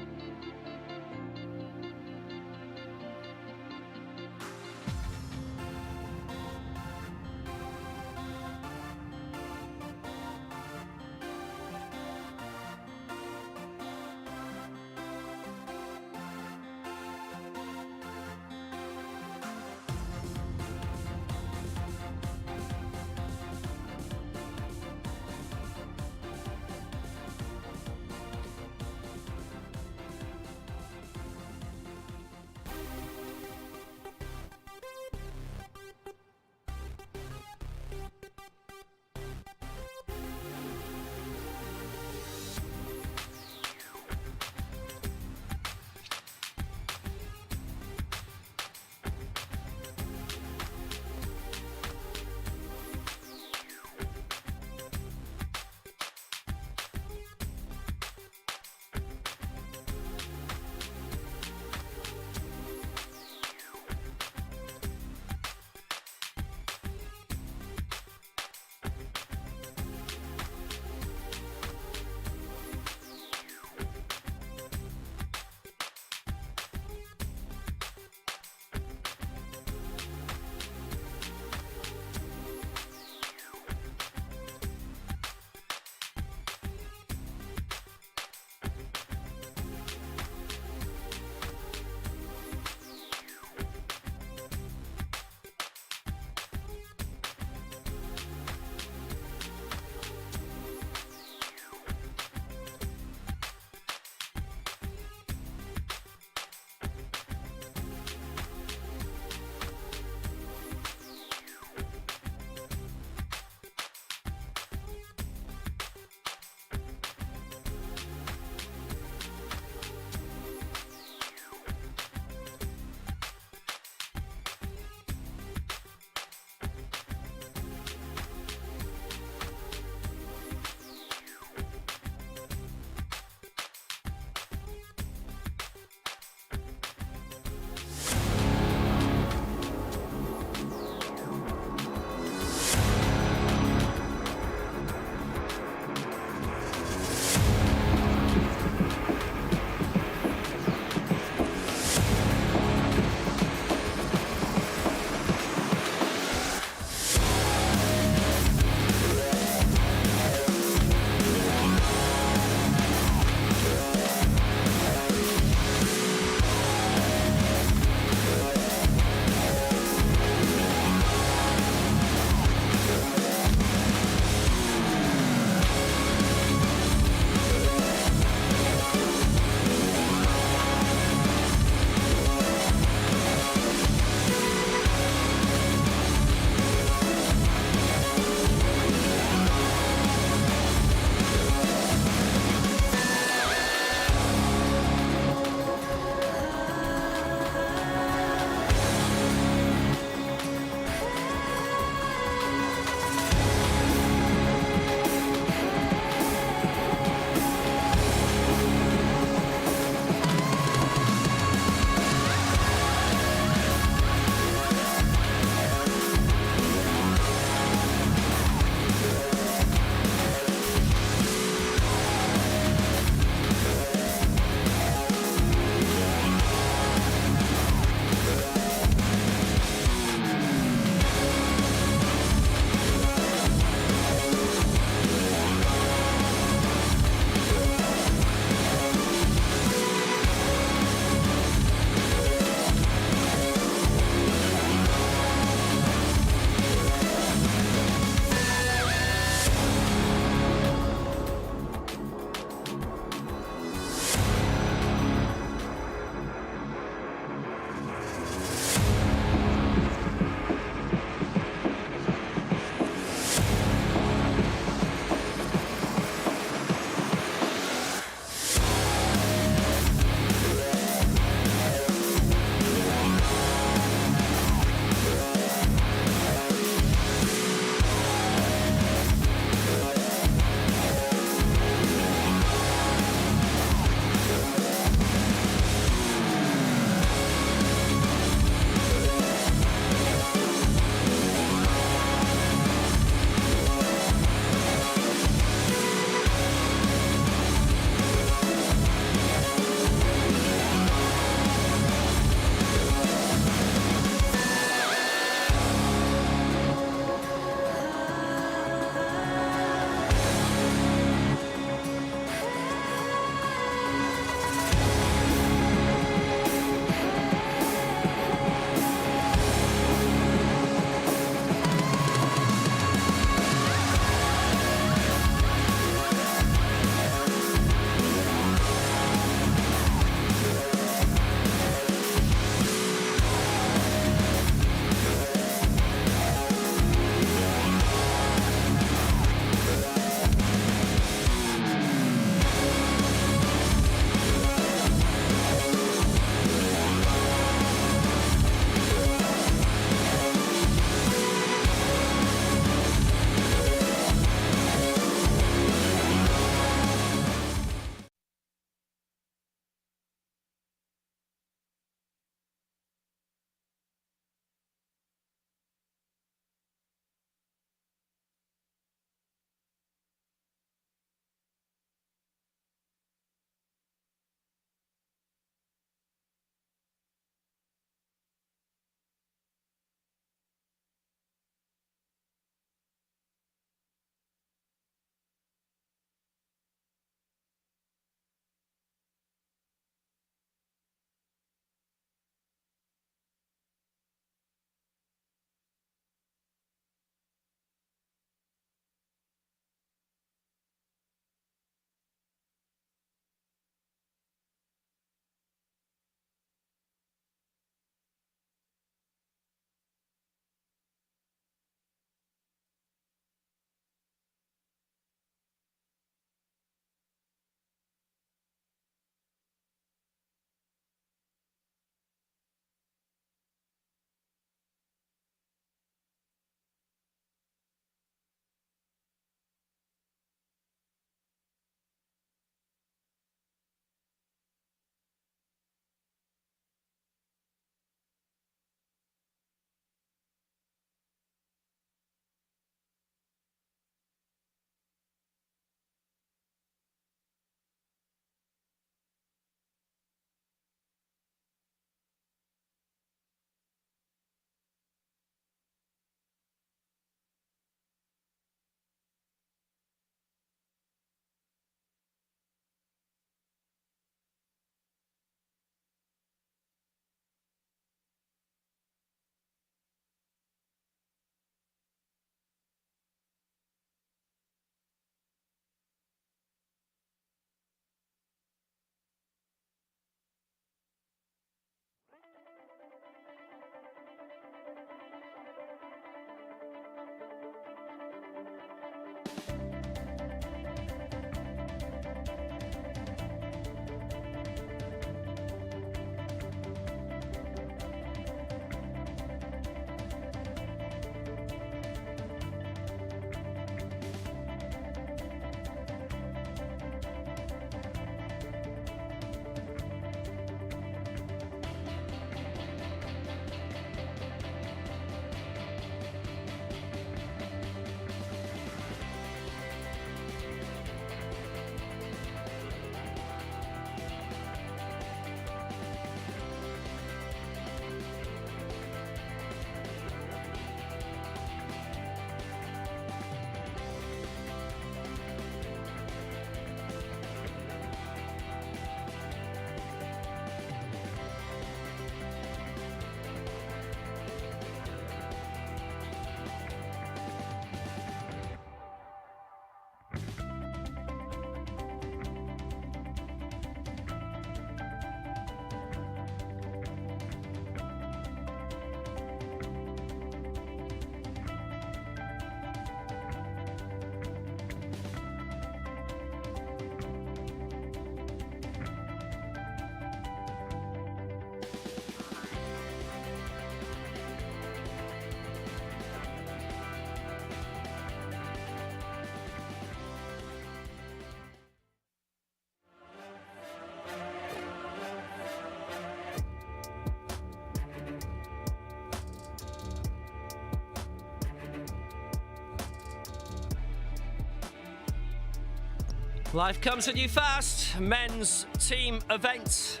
Speaker 1: Life comes at you fast. Men's team event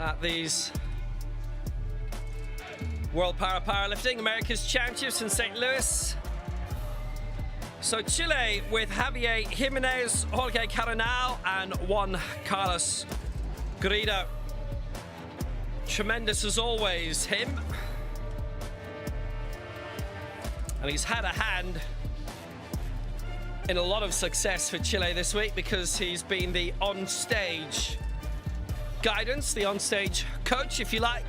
Speaker 1: at these World Paralifting America's Championships in St. Louis. So Chile with Javier Jimenez, Jorge Caranao, and Juan Carlos Garrido. Tremendous as always, him. And he's had a hand in a lot of success for Chile this week because he's been the on-stage guidance, the on-stage coach, if you like,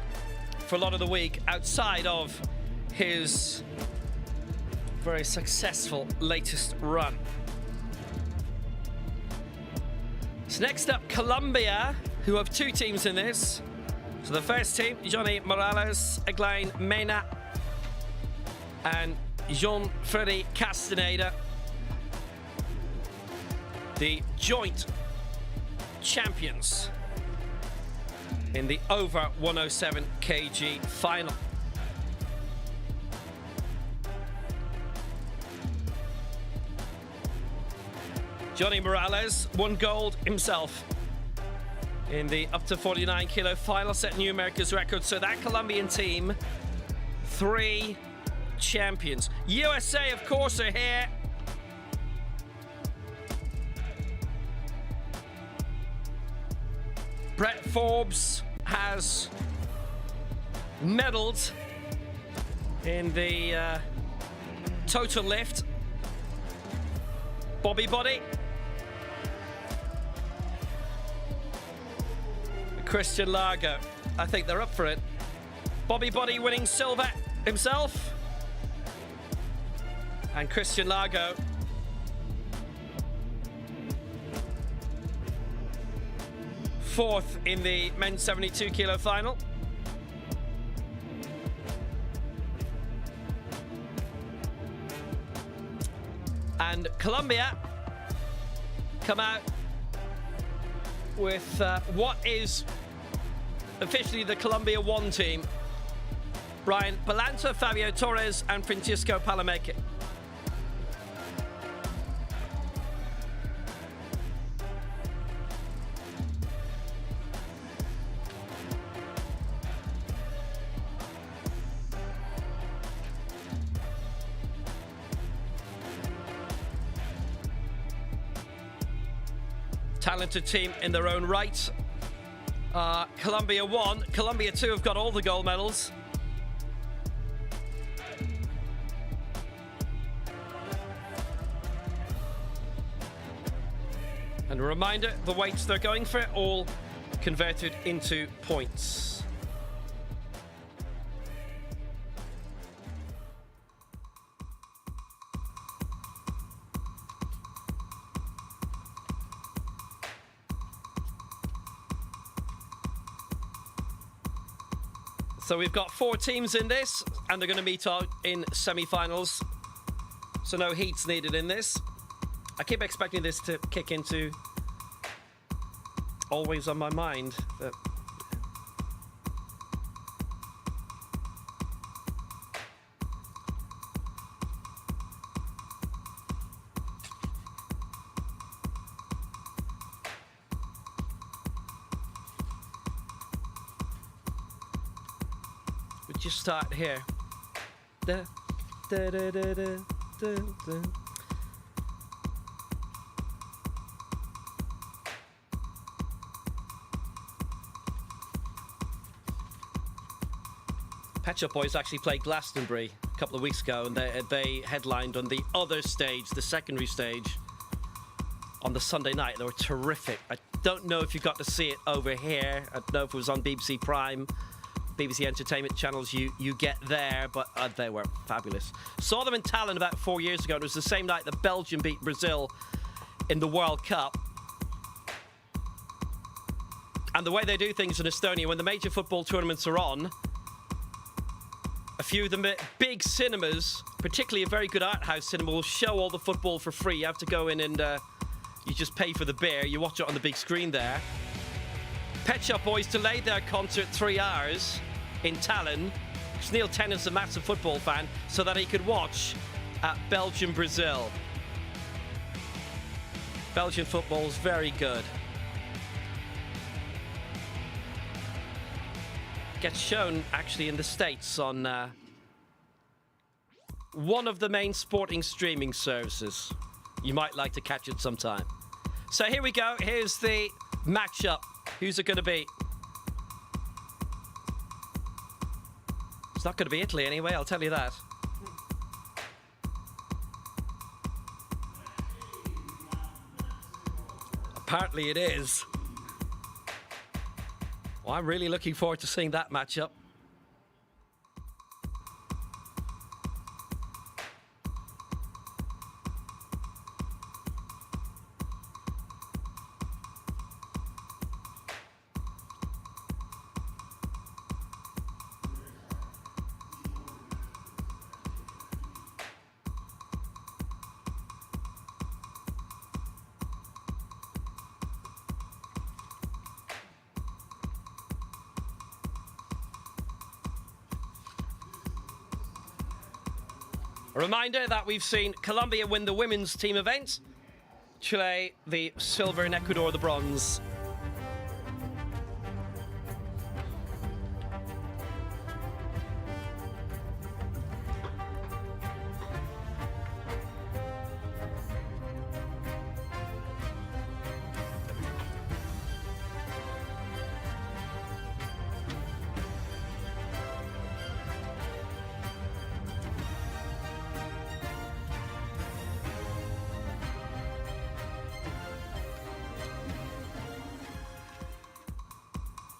Speaker 1: for a lot of the week outside of his very successful latest run. So next up, Colombia, who have two teams in this. So the first team, Johnny Morales, Eglain Mena, and Jean-Freddy Castaneda. The joint champions in the over 107 kg final. Johnny Morales won gold himself in the up to 49 kilo final, set new America's record. So that Colombian team, 3 champions. USA, of course, are here. Brett Forbes has medaled in the total lift. Bobby Body. Christian Largo. I think they're up for it. Bobby Body winning silver himself. And Christian Largo fourth in the men's 72 kilo final. And Colombia come out with what is officially the Colombia 1 team. Brian Palanta, Fabio Torres, and Francisco Palomeque. Talented team in their own right. Colombia 1, Colombia 2 have got all the gold medals. And a reminder, the weights they're going for all converted into points. So we've got 4 teams in this, and they're going to meet out in semi-finals. So no heats needed in this. I keep expecting this to kick into always on my mind. That we just start here. Da, da, da, da, da, da, da. Pet Shop Boys actually played Glastonbury a couple of weeks ago, and they headlined on the other stage, the secondary stage, on the Sunday night. They were terrific. I don't know if you got to see it over here. I don't know if it was on BBC Prime, BBC Entertainment channels you get there, but they were fabulous. Saw them in Tallinn about 4 years ago. It was the same night that Belgium beat Brazil in the World Cup. And the way they do things in Estonia, when the major football tournaments are on, a few of the big cinemas, particularly a very good art house cinema, will show all the football for free. You have to go in and you just pay for the beer. You watch it on the big screen there. Pet Shop Boys delayed their concert 3 hours in Tallinn, because Neil Tennant's a massive football fan, so that he could watch Belgium-Brazil. Belgian football's very good. Gets shown actually in the States on one of the main sporting streaming services. You might like to catch it sometime. So here we go. Here's the matchup. Who's it going to be? It's not going to be Italy anyway, I'll tell you that. Apparently it is. Well, I'm really looking forward to seeing that matchup. A reminder that we've seen Colombia win the women's team event, Chile the silver, and Ecuador the bronze.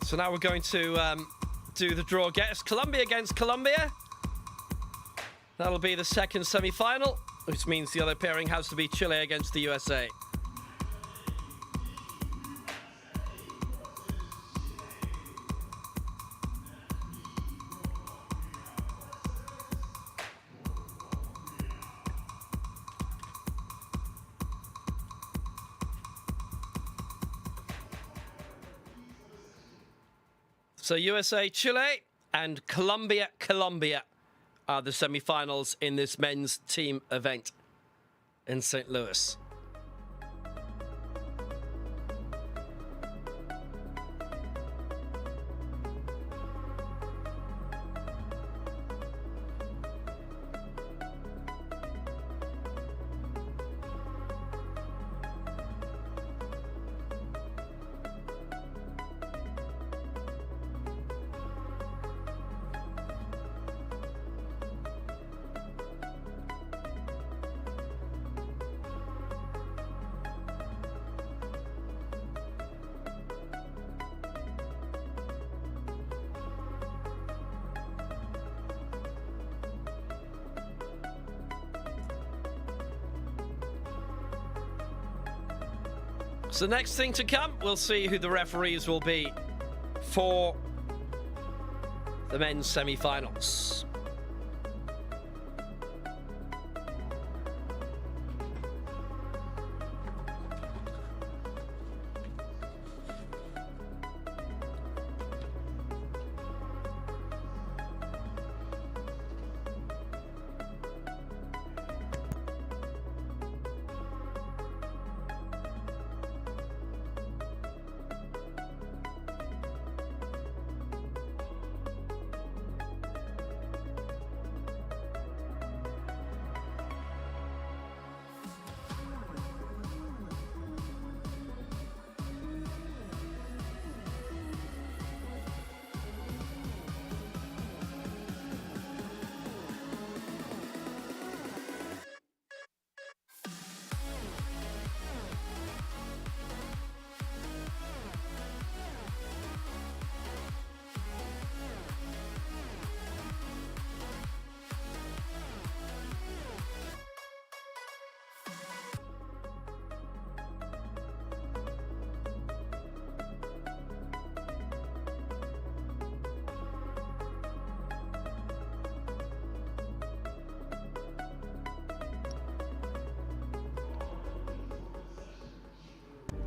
Speaker 1: So now we're going to do the draw. It's Colombia against Colombia. That'll be the second semi-final, which means the other pairing has to be Chile against the USA. So USA, Chile, and Colombia, Colombia are the semi-finals in this men's team event in St. Louis. So next thing to come, we'll see who the referees will be for the men's semi-finals.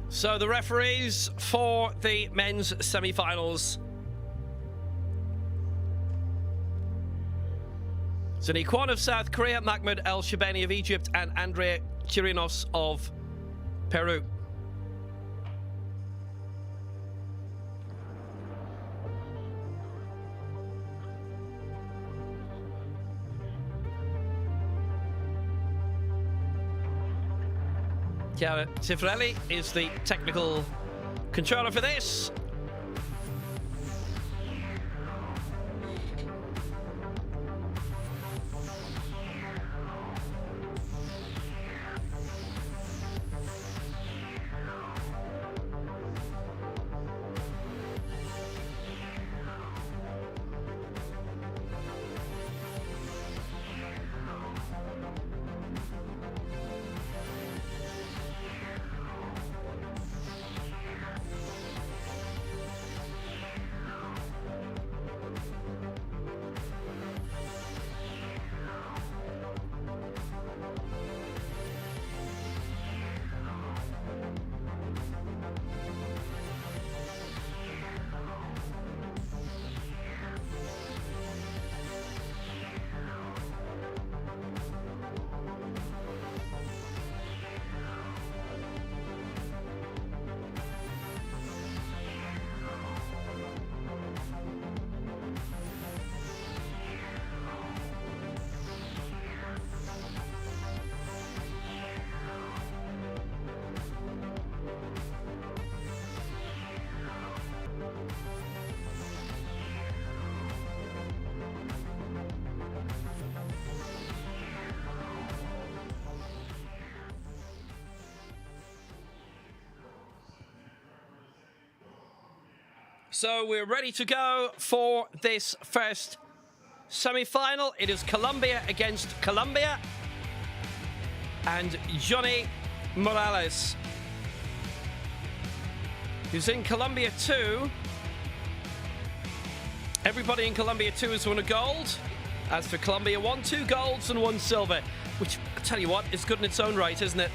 Speaker 1: So the referees for the men's semi-finals. Zini Kwan of South Korea, Mahmoud El Shabani of Egypt, and Andrea Chirinos of Peru. Chiara Cifarelli is the technical controller for this. So we're ready to go for this first semi-final. It is Colombia against Colombia. And Johnny Morales, who's in Colombia too. Everybody in Colombia too has won a gold. As for Colombia, 1, 2 golds and 1 silver, which, I'll tell you what, is good in its own right, isn't it?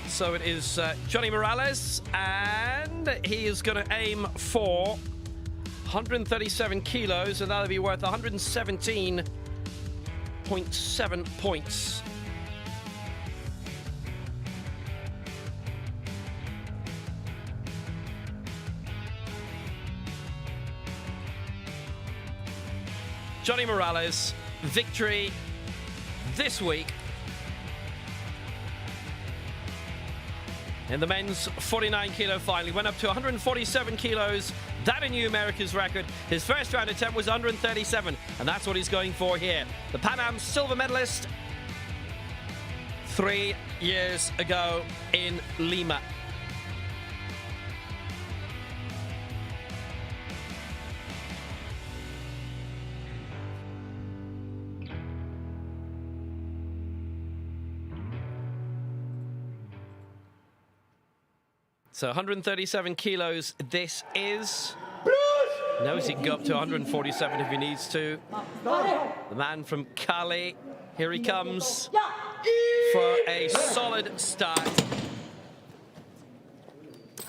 Speaker 1: So it is Johnny Morales, and he is going to aim for 137 kilos, and that'll be worth 117.7 points. Johnny Morales, victory this week in the men's 49 kilo final. He went up to 147 kilos. That a new America's record. His first round attempt was 137, and that's what he's going for here. The Pan Am silver medalist 3 years ago in Lima. So 137 kilos this is. Knows he can go up to 147 if he needs to. The man from Cali, here he comes for a solid start.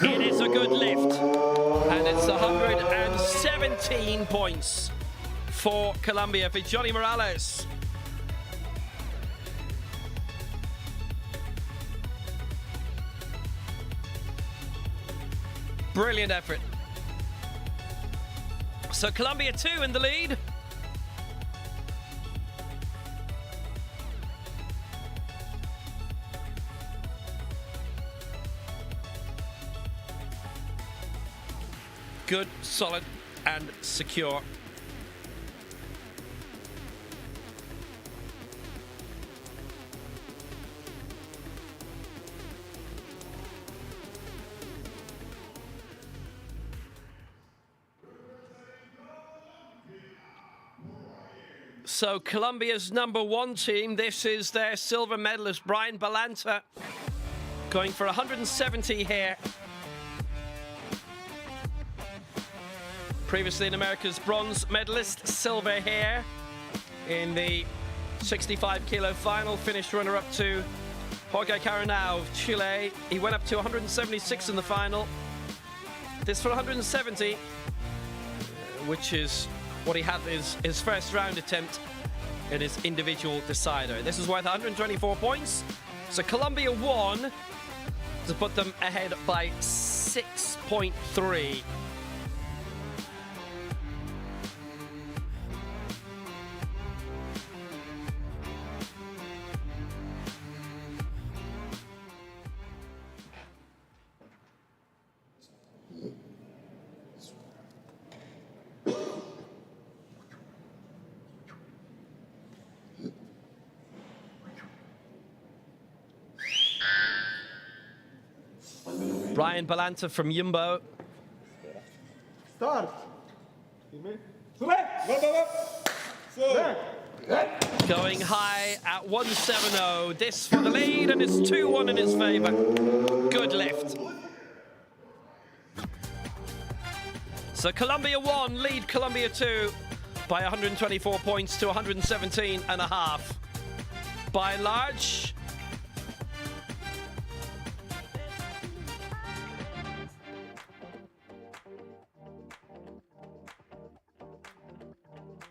Speaker 1: It is a good lift, and it's 117 points for Colombia, for Johnny Morales. Brilliant effort. So Colombia 2 in the lead. Good, solid, and secure. So Colombia's #1 team, this is their silver medalist, Brian Balanta, going for 170 here. Previously in America's bronze medalist, silver here in the 65 kilo final, finished runner-up to Jorge Caranao of Chile. He went up to 176 in the final. This for 170, which is what he had his first round attempt in his individual decider. This is worth 124 points. So Colombia won to put them ahead by 6.3. Brian Balanta from Jumbo.
Speaker 2: Start.
Speaker 1: Going high at 170. This for the lead, and it's 2-1 in his favor. Good lift. So Colombia 1 lead Colombia 2 by 124 points to 117.5. By and large,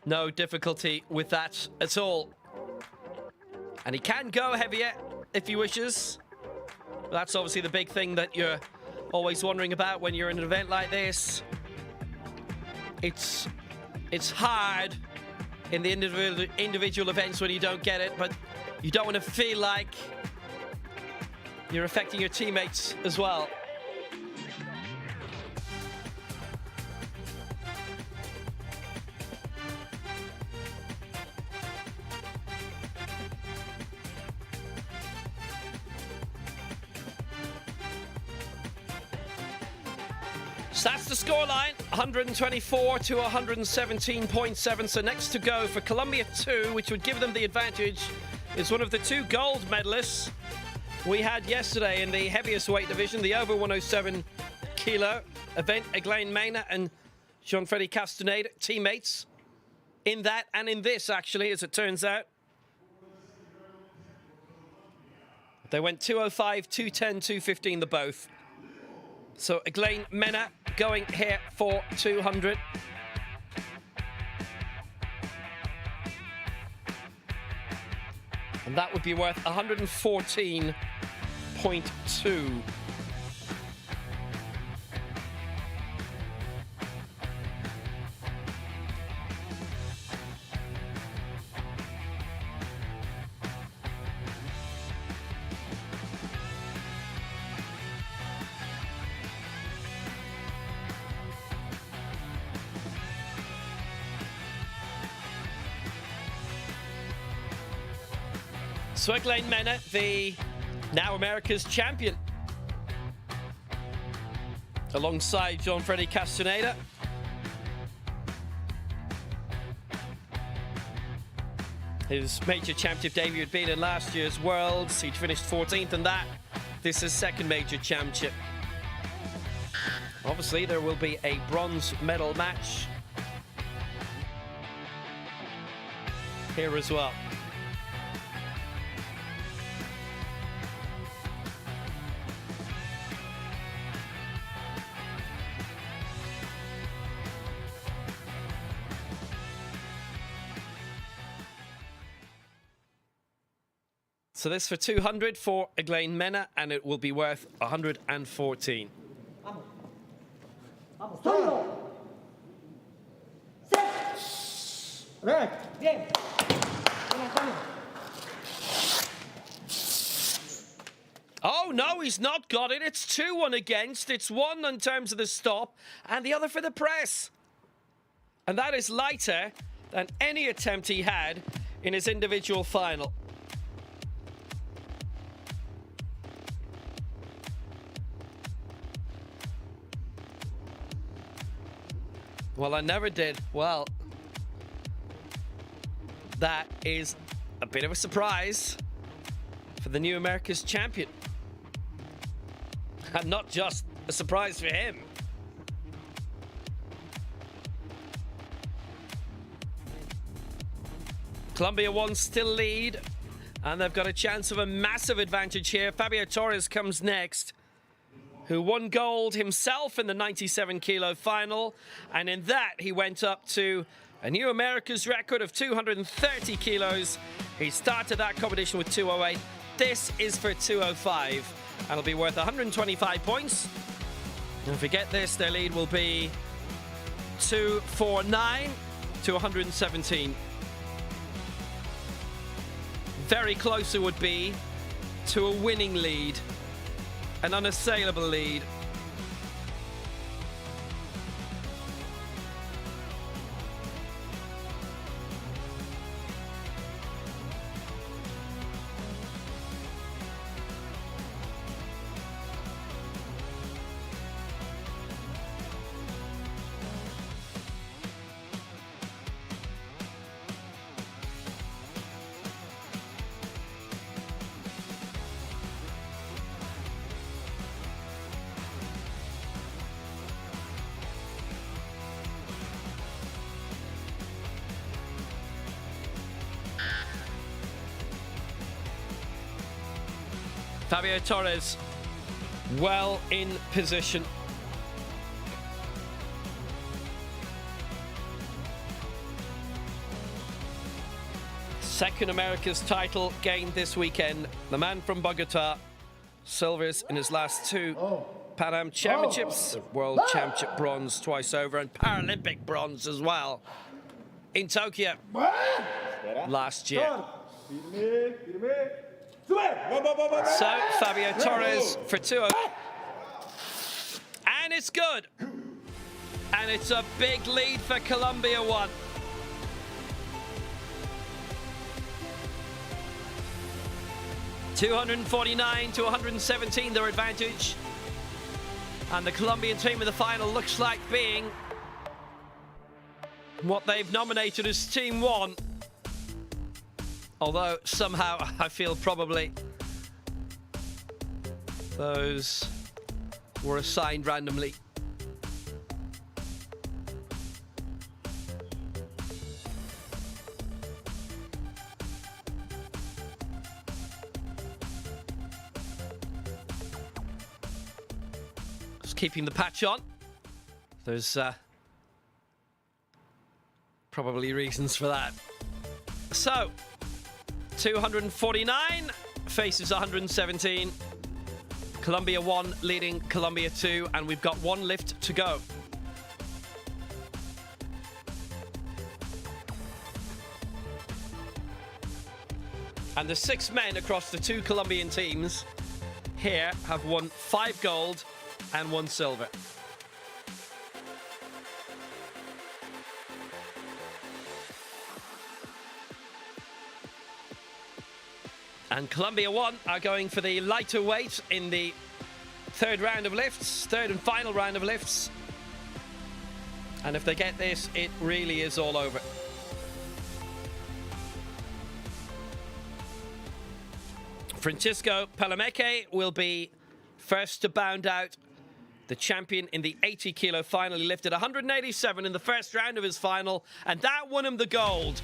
Speaker 1: no difficulty with that at all. And he can go heavier if he wishes. That's obviously the big thing that you're always wondering about when you're in an event like this. It's hard in the individual events when you don't get it, but you don't want to feel like you're affecting your teammates as well. So that's the scoreline, 124 to 117.7. So next to go for Colombia 2, which would give them the advantage, is one of the two gold medalists we had yesterday in the heaviest weight division, the over 107 kilo event. Eglaine Mena and Jean-Freddy Castaneda, teammates in that and in this, actually, as it turns out. They went 205, 210, 215, the both. So Eglaine Mena going here for 200. And that would be worth 114.2. So Eglaine Mena, the now America's champion, alongside Jean-Freddy Castaneda. His major championship debut had been in last year's Worlds. He'd finished 14th in that. This is his second major championship. Obviously, there will be a bronze medal match here as well. So this for 200 for Eglaine Mena, and it will be worth 114. Oh no, he's not got it. It's 2-1 against. It's one in terms of the stop, and the other for the press. And that is lighter than any attempt he had in his individual final. Well, I never did. Well, that is a bit of a surprise for the new America's champion. And not just a surprise for him. Colombia 1 still lead, and they've got a chance of a massive advantage here. Fabio Torres comes next, who won gold himself in the 97 kilo final, and in that he went up to A new America's record of 230 kilos. He started that competition with 208. This is for 205, and it'll be worth 125 points. And if we get this, their lead will be 249 to 117. Very close it would be to a winning lead, an unassailable lead. Fabio Torres, well in position. Second America's title gained this weekend. The man from Bogota, silvers in his last two Pan Am Championships, World Championship bronze twice over, and Paralympic bronze as well in Tokyo last year. So Fabio Torres for 2-0, and it's good, and it's a big lead for Colombia. 1. $249 to 117 their advantage, and the Colombian team in the final looks like being what they've nominated as Team 1. Although somehow I feel probably those were assigned randomly. Just keeping the patch on. There's probably reasons for that. So 249 faces 117. Colombia 1 leading Colombia 2, and we've got 1 lift to go. And the 6 men across the 2 Colombian teams here have won 5 gold and 1 silver. And Colombia 1 are going for the lighter weight in the third round of lifts, third and final round of lifts. And if they get this, it really is all over. Francisco Palomeque will be first to bound out. The champion in the 80 kilo final. He lifted 187 in the first round of his final, and that won him the gold.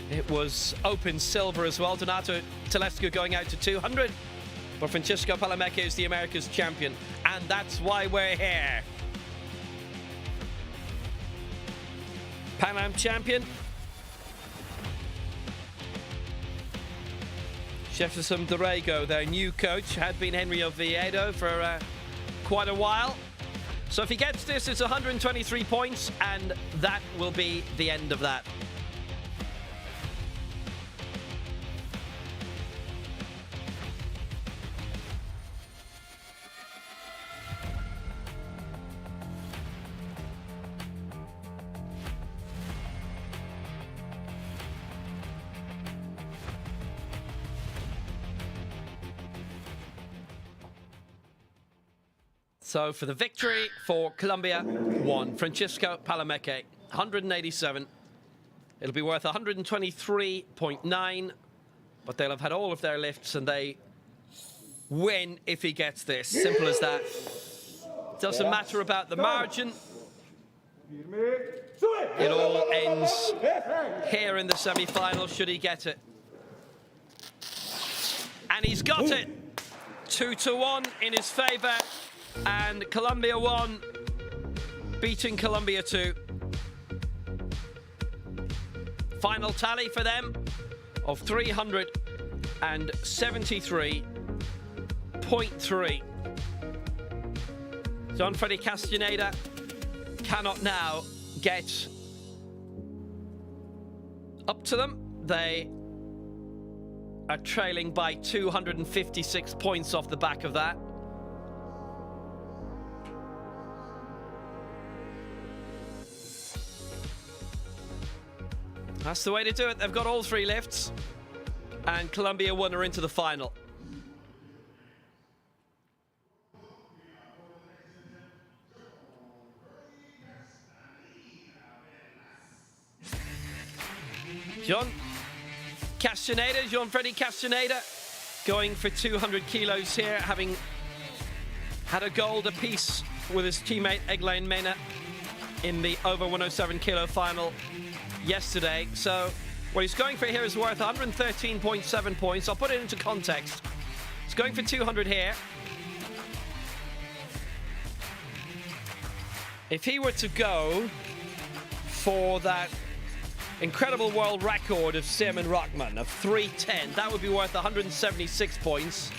Speaker 1: It was open silver as well. Donato Telescu going out to 200. But Francisco Palomeque is the America's champion. And that's why we're here. Pan Am champion. Jefferson Dorrego, their new coach, had been Henry Oviedo for quite a while. So if he gets this, it's 123 points, and that will be the end of that. So for the victory for Colombia, 1. Francisco Palomeque, 187. It'll be worth 123.9, but they'll have had all of their lifts and they win if he gets this. Simple as that. Doesn't matter about the margin. It all ends here in the semi-final, should he get it. And he's got it. 2-1 in his favour. And Colombia 1 beating Colombia 2. Final tally for them of 373.3. Gianfreddy Castaneda cannot now get up to them. They are trailing by 256 points off the back of that. That's the way to do it. They've got all 3 lifts, and Colombia 1 are into the final. Gianfreddy Castaneda, going for 200 kilos here, having had a gold apiece with his teammate Eglain Mena in the over 107 kilo final yesterday. So what he's going for here is worth 113.7 points. I'll put it into context. He's going for 200 here. If he were to go for that incredible world record of Seaman Rockman of 310, that would be worth 176 points,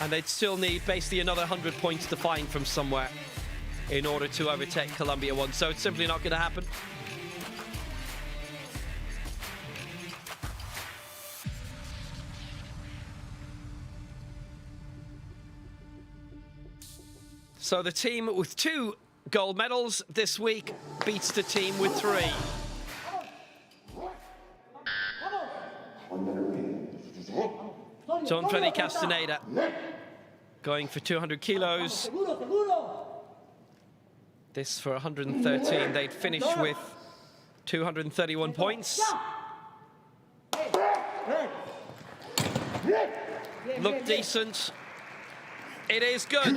Speaker 1: and they'd still need basically another 100 points to find from somewhere in order to overtake Colombia 1. So it's simply not going to happen. So the team with 2 gold medals this week beats the team with 3. Gianfreddy Castaneda going for 200 kilos. This for 113. They'd finish with 231 points. Look decent. It is good.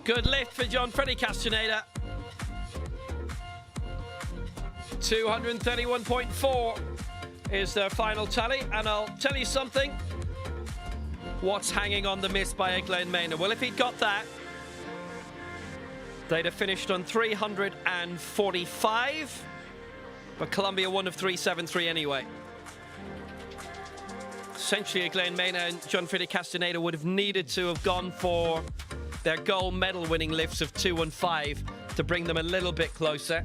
Speaker 1: Good lift for Gianfreddy Castaneda. 231.4 is their final tally, and I'll tell you something. What's hanging on the miss by Eglain Mena? Well, if he'd got that, they'd have finished on 345, but Colombia 1 of 373 anyway. Essentially, Eglain Mena and Gianfreddy Castaneda would have needed to have gone for their gold medal winning lifts of 2 and 5 to bring them a little bit closer.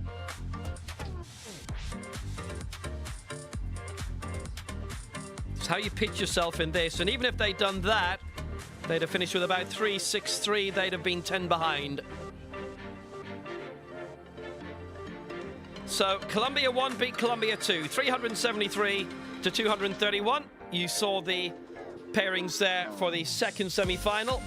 Speaker 1: It's how you pitch yourself in this, and even if they'd done that, they'd have finished with about 363. They'd have been 10 behind. So Colombia 1 beat Colombia 2, 373 to 231. You saw the pairings there for the second semi-final.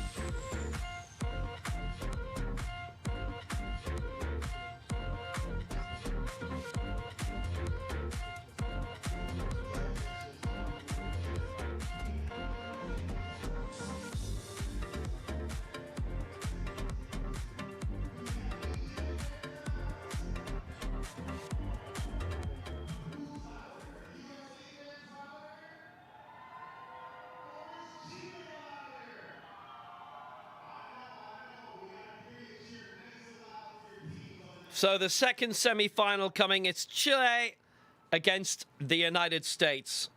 Speaker 1: So the second semi-final coming, it's Chile against the United States.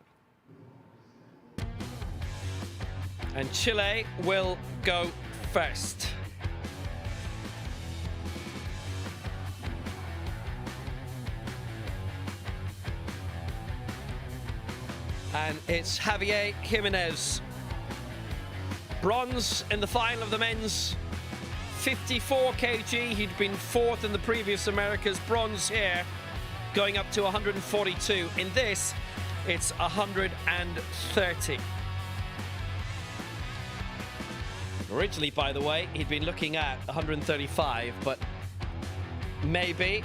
Speaker 1: And Chile will go first. And it's Javier Jimenez. Bronze in the final of the men's 54 kg. He'd been 4th in the previous Americas. Bronze here, going up to 142. In this, it's 130. Originally, by the way, he'd been looking at 135, but maybe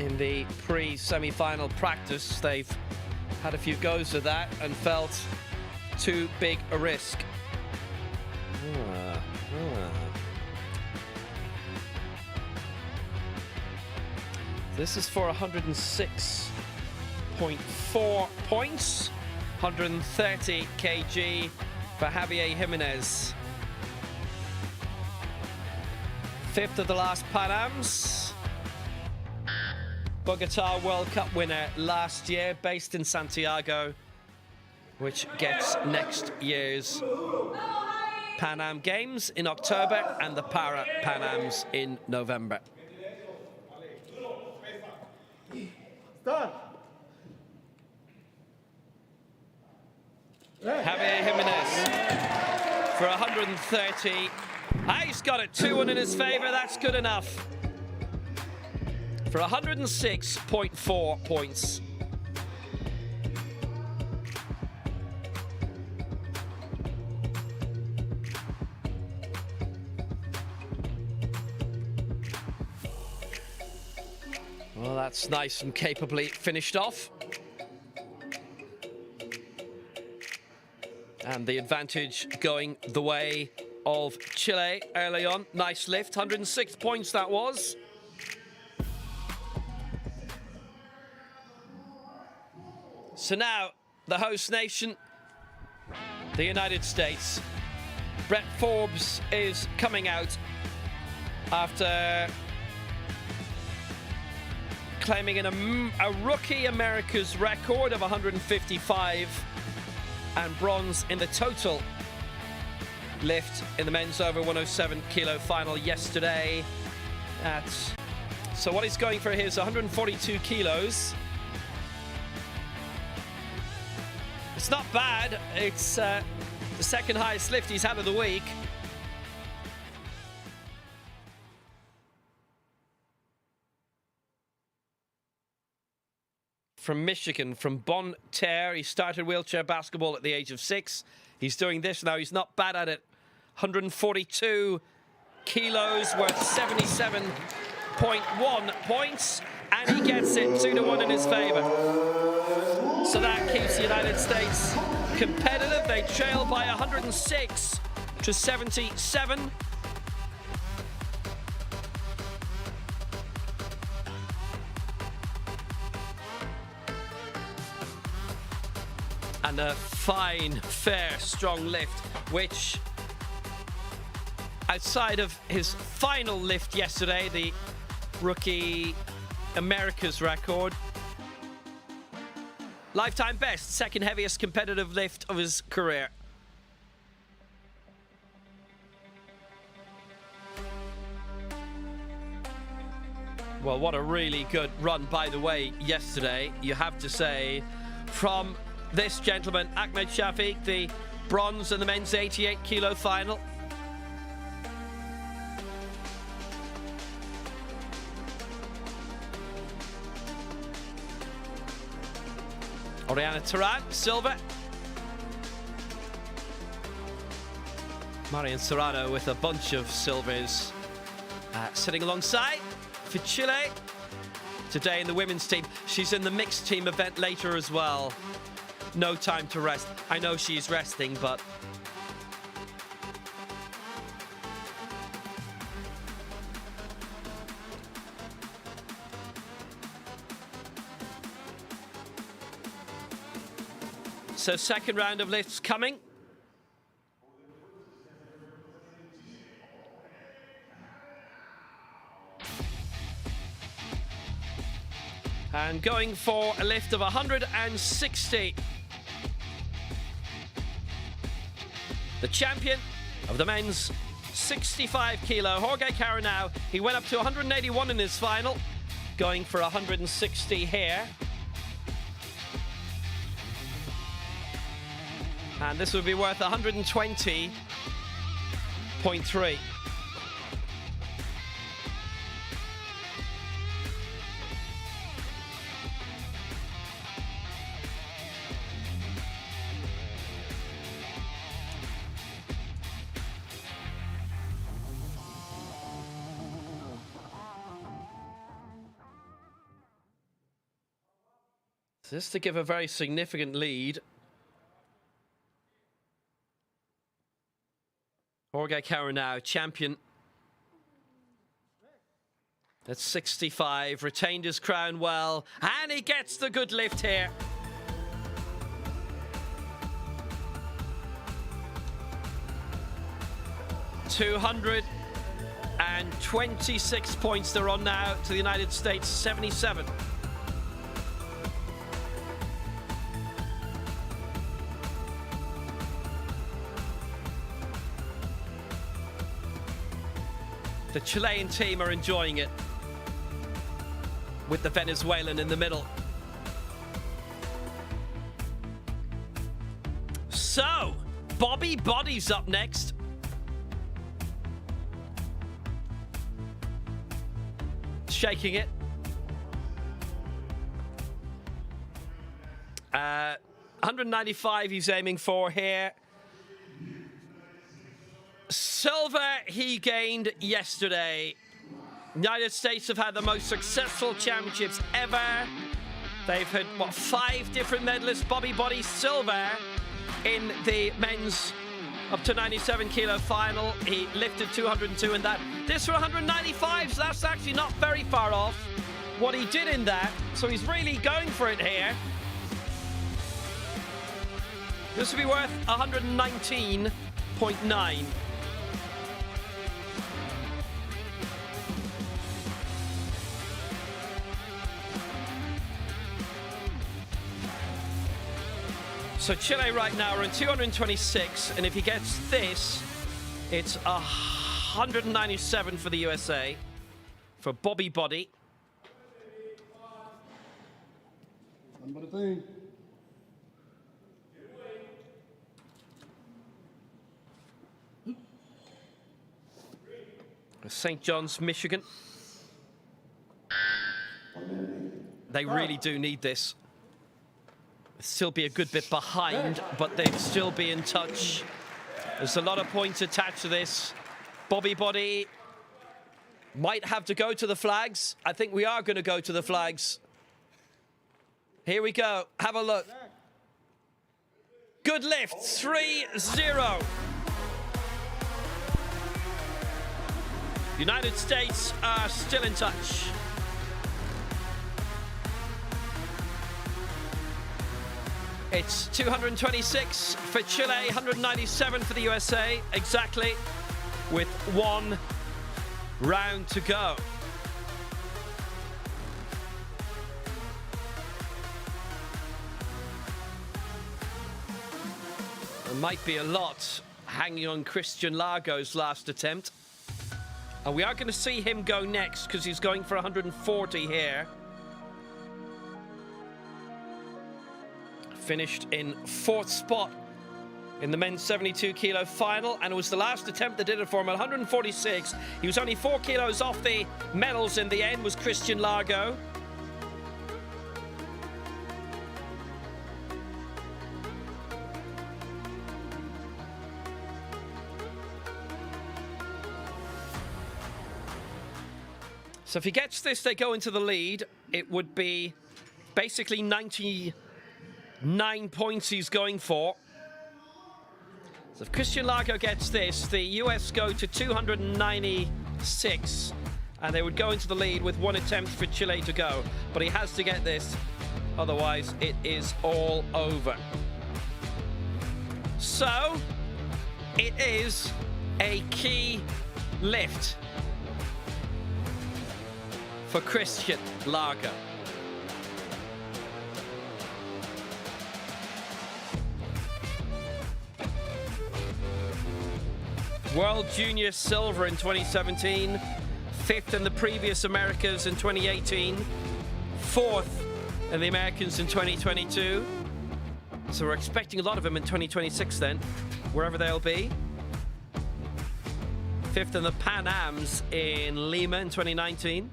Speaker 1: in the pre-semi-final practice, they've had a few goes at that and felt too big a risk. This is for 106.4 points, 130 kg for Javier Jimenez. 5th of the last Pan Ams. Bogota World Cup winner last year, based in Santiago, which gets next year's Pan Am Games in October and the Para Pan Ams in November. Javier Jimenez for 130. He's got it 2-1 in his favor. That's good enough for 106.4 points. Well, that's nice and capably finished off. And the advantage going the way of Chile early on. Nice lift, 106 points that was. So now, the host nation, the United States. Brett Forbes is coming out after claiming a rookie America's record of 155 and bronze in the total lift in the men's over 107 kilo final yesterday. So what he's going for here is 142 kilos. It's not bad. It's the second highest lift he's had of the week. From Michigan, from Bonne Terre. He started wheelchair basketball at the age of 6. He's doing this now. He's not bad at it. 142 kilos worth 77.1 points. And he gets it 2-1 in his favor. So that keeps the United States competitive. They trail by 106 to 77. And a fine, fair, strong lift, which, outside of his final lift yesterday, the rookie America's record, lifetime best, second heaviest competitive lift of his career. Well, what a really good run, by the way, yesterday, you have to say, from this gentleman, Ahmed Shafiq, the bronze in the men's 88 kilo final. Oriana Turan, silver. Marian Serrano with a bunch of silvers sitting alongside for Chile. Today in the women's team, she's in the mixed team event later as well. No time to rest. I know she's resting, but so second round of lifts coming. And going for a lift of 160. The champion of the men's 65 kilo, Jorge Caranau. He went up to 181 in his final, going for 160 here. And this would be worth 120.3. This to give a very significant lead. Jorge Caranau, champion at 65, retained his crown well, and he gets the good lift here. 226 points they're on now to the United States 77. The Chilean team are enjoying it, with the Venezuelan in the middle. So, Bobby Body's up next. Shaking it. 195 he's aiming for here. Silver he gained yesterday. United States have had the most successful championships ever. They've had, what, 5 different medalists. Bobby Body silver in the men's up to 97 kilo final. He lifted 202 in that. This for 195, so that's actually not very far off what he did in that. So he's really going for it here. This will be worth 119.9. So Chile right now are in 226, and if he gets this, it's 197 for the USA, for Bobby Body. St. John's, Michigan. They really do need this. Still be a good bit behind, but they'd still be in touch. There's a lot of points attached to this. Bobby Body might have to go to the flags. I think we are going to go to the flags. Here we go. Have a look. Good lift. 3-0. United States are still in touch. It's 226 for Chile, 197 for the USA, exactly, with 1 round to go. There might be a lot hanging on Christian Largo's last attempt. And we are going to see him go next because he's going for 140 here. Finished in 4th spot in the men's 72 kilo final, and it was the last attempt that did it for him at 146. He was only 4 kilos off the medals in the end, was Christian Largo. So if he gets this, they go into the lead. It would be basically 99 points he's going for. So if Christian Largo gets this, the US go to 296, and they would go into the lead with 1 attempt for Chile to go. But he has to get this, otherwise it is all over. So it is a key lift for Christian Largo. World Junior Silver in 2017, 5th in the previous Americas in 2018, 4th in the Americans in 2022. So we're expecting a lot of them in 2026 then, wherever they'll be. 5th in the Pan Ams in Lima in 2019.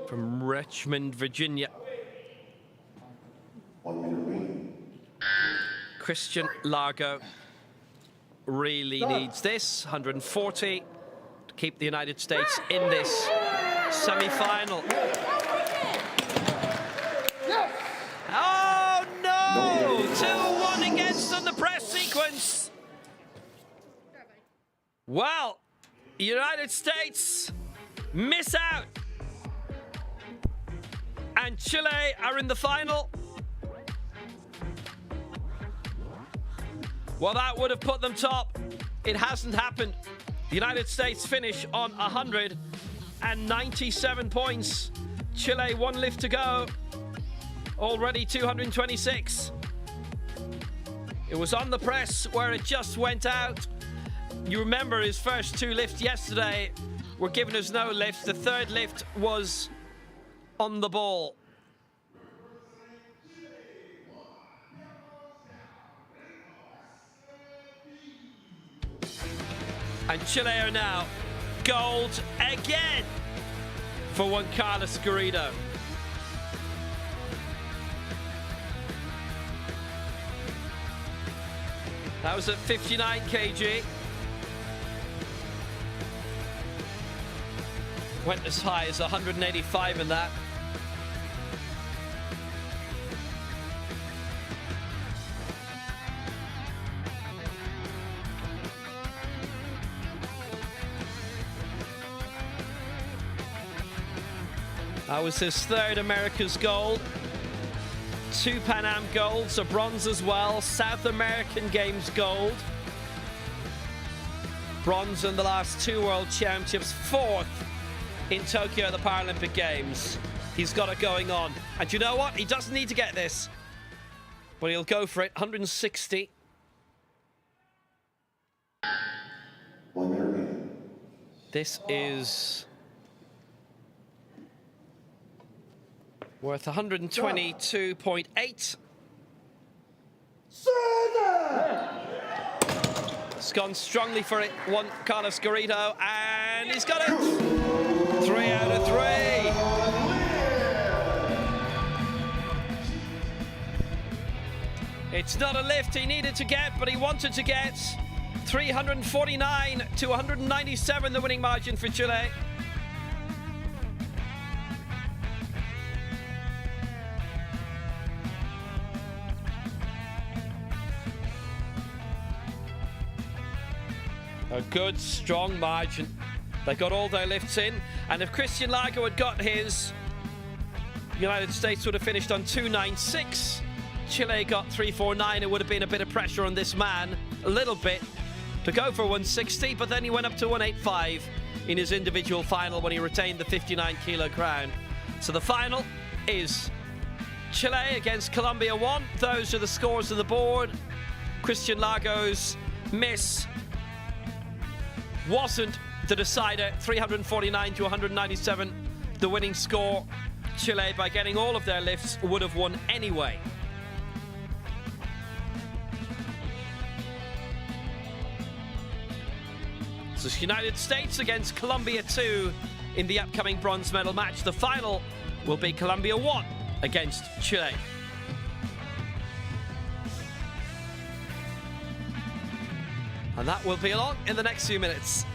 Speaker 1: From Richmond, Virginia. Christian Largo really needs this, 140, to keep the United States in this semi-final. Oh no! 2-1 against on the press sequence. Well, United States miss out. And Chile are in the final. Well, that would have put them top. It hasn't happened. The United States finish on 197 points. Chile, one lift to go. Already 226. It was on the press where it just went out. You remember his first two lifts yesterday were giving us no lift. The third lift was on the ball. And Chile are now gold again for Juan Carlos Garrido. That was at 59 kg. Went as high as 185 in that. That was his third America's gold. 2 Pan Am golds, a bronze as well. South American Games gold. Bronze in the last 2 World Championships. 4th in Tokyo at the Paralympic Games. He's got it going on. And you know what? He doesn't need to get this. But he'll go for it. 160.
Speaker 2: 1 minute remaining.
Speaker 1: This is worth 122.8. It's gone strongly for it, Juan Carlos Garrido, and he's got it. 3 out of 3. It's not a lift he needed to get, but he wanted to get. 349 to 197, the winning margin for Chile. A good, strong margin. They got all their lifts in. And if Christian Lago had got his, the United States would have finished on 296. Chile got 349. It would have been a bit of pressure on this man, a little bit, to go for 160. But then he went up to 185 in his individual final when he retained the 59-kilo crown. So the final is Chile against Colombia 1. Those are the scores on the board. Christian Lago's miss wasn't the decider. 349 to 197, the winning score. Chile, by getting all of their lifts, would have won anyway. So it's United States against Colombia 2 in the upcoming bronze medal match. The final will be Colombia 1 against Chile. And that will be along in the next few minutes.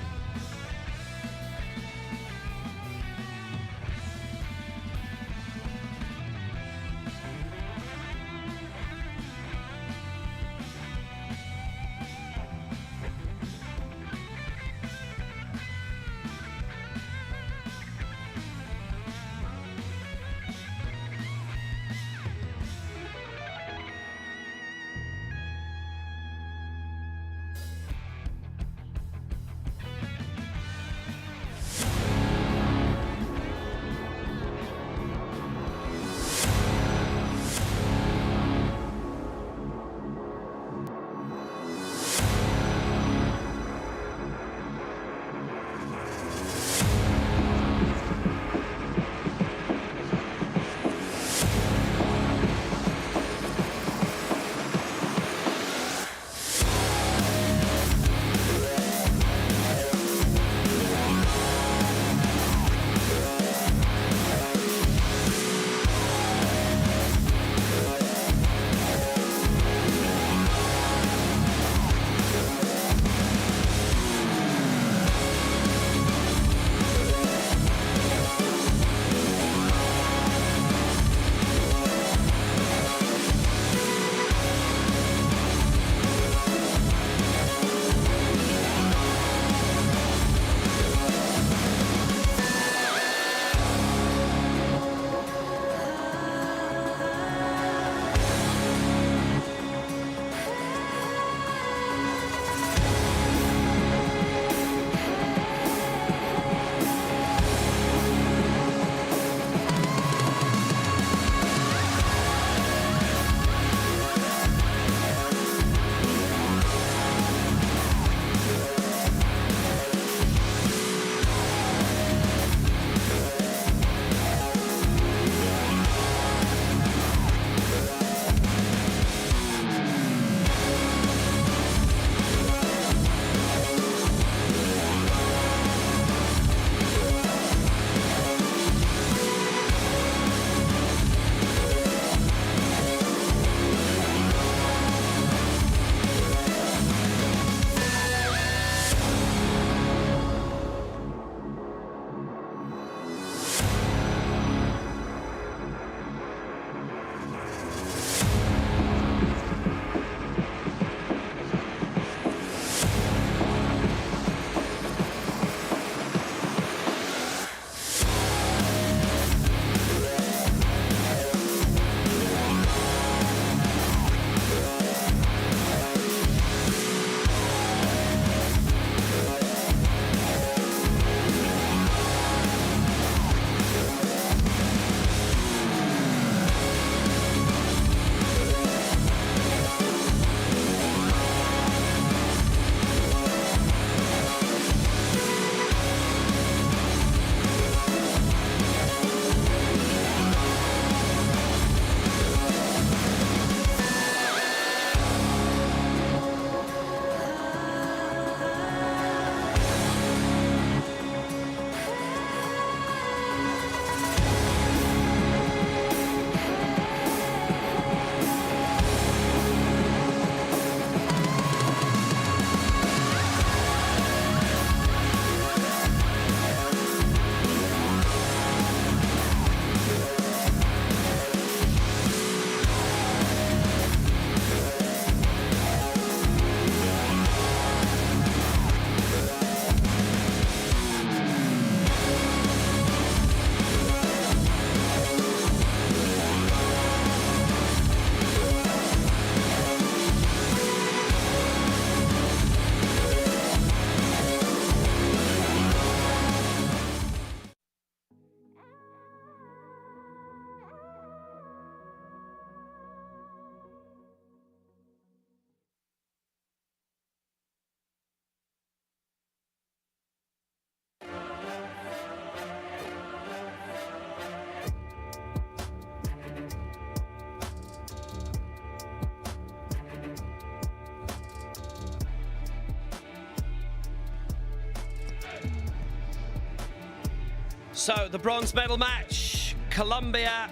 Speaker 1: So the bronze medal match, Colombia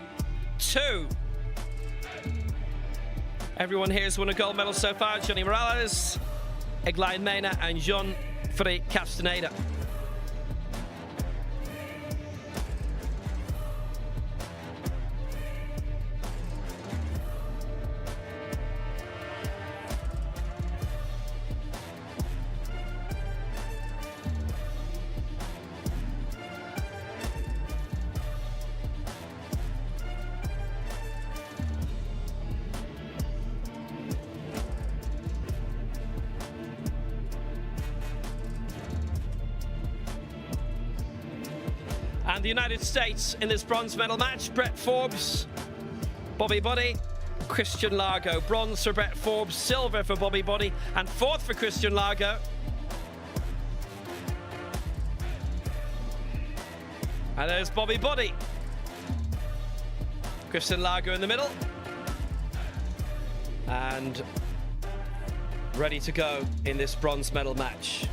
Speaker 1: 2. Everyone here has won a gold medal so far. Johnny Morales, Eglain Mena and Jean-Free Castaneda. And the United States in this bronze medal match, Brett Forbes, Bobby Buddy, Christian Largo. Bronze for Brett Forbes, silver for Bobby Buddy, and fourth for Christian Largo. And there's Bobby Buddy. Christian Largo in the middle. And ready to go in this bronze medal match.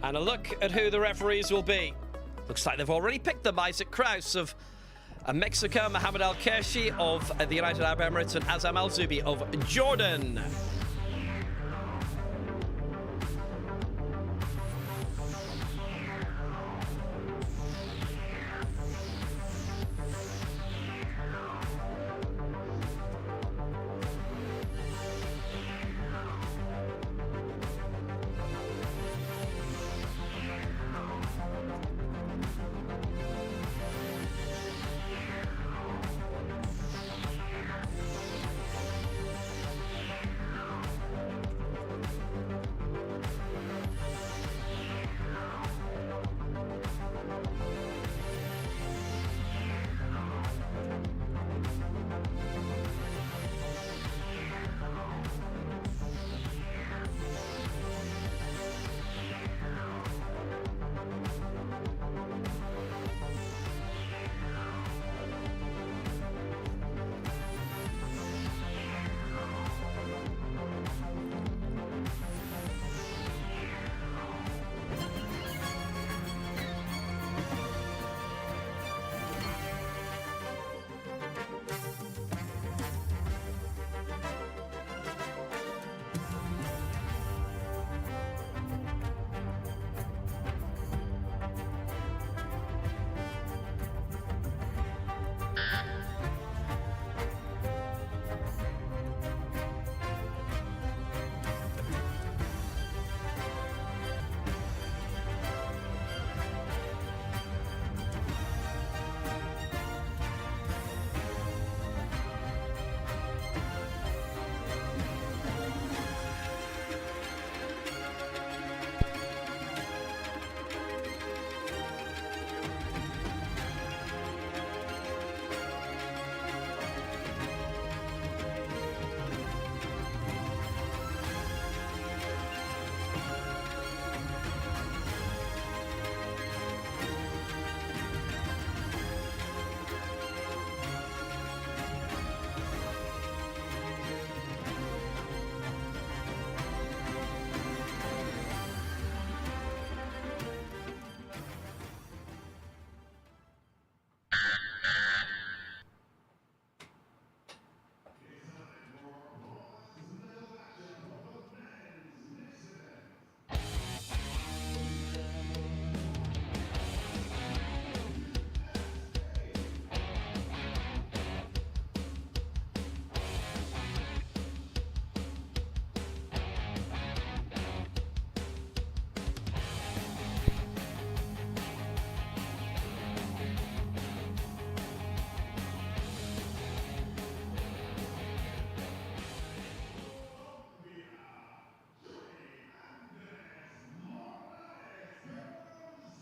Speaker 1: And a look at who the referees will be. Looks like they've already picked them. Isaac Kraus of Mexico, Mohamed Al-Kershi of the United Arab Emirates, and Azam Al-Zubi of Jordan.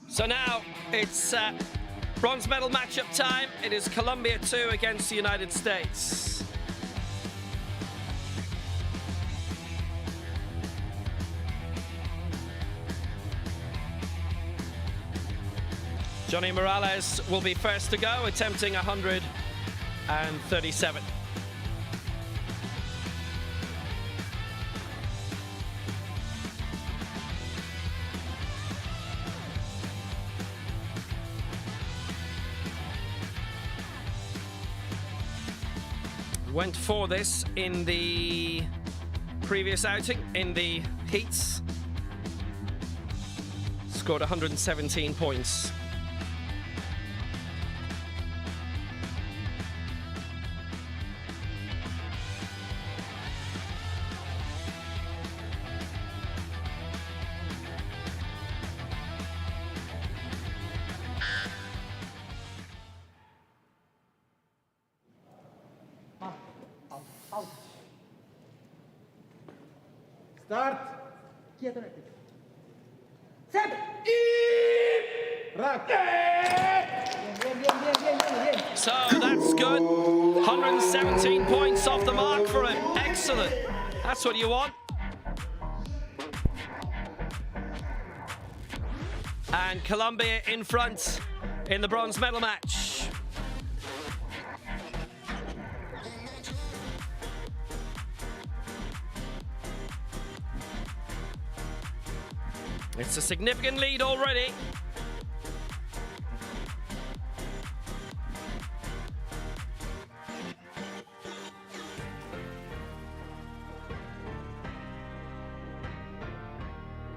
Speaker 1: So now it's Bronze medal matchup time. It is Colombia 2 against the United States. Johnny Morales will be first to go, attempting 137. Went for this in the previous outing in the heats. Scored 117 points.
Speaker 3: Start. Quieto. Set. Rock.
Speaker 1: So that's good. 117 points off the mark for him. Excellent. That's what you want. And Colombia in front in the bronze medal match. It's a significant lead already.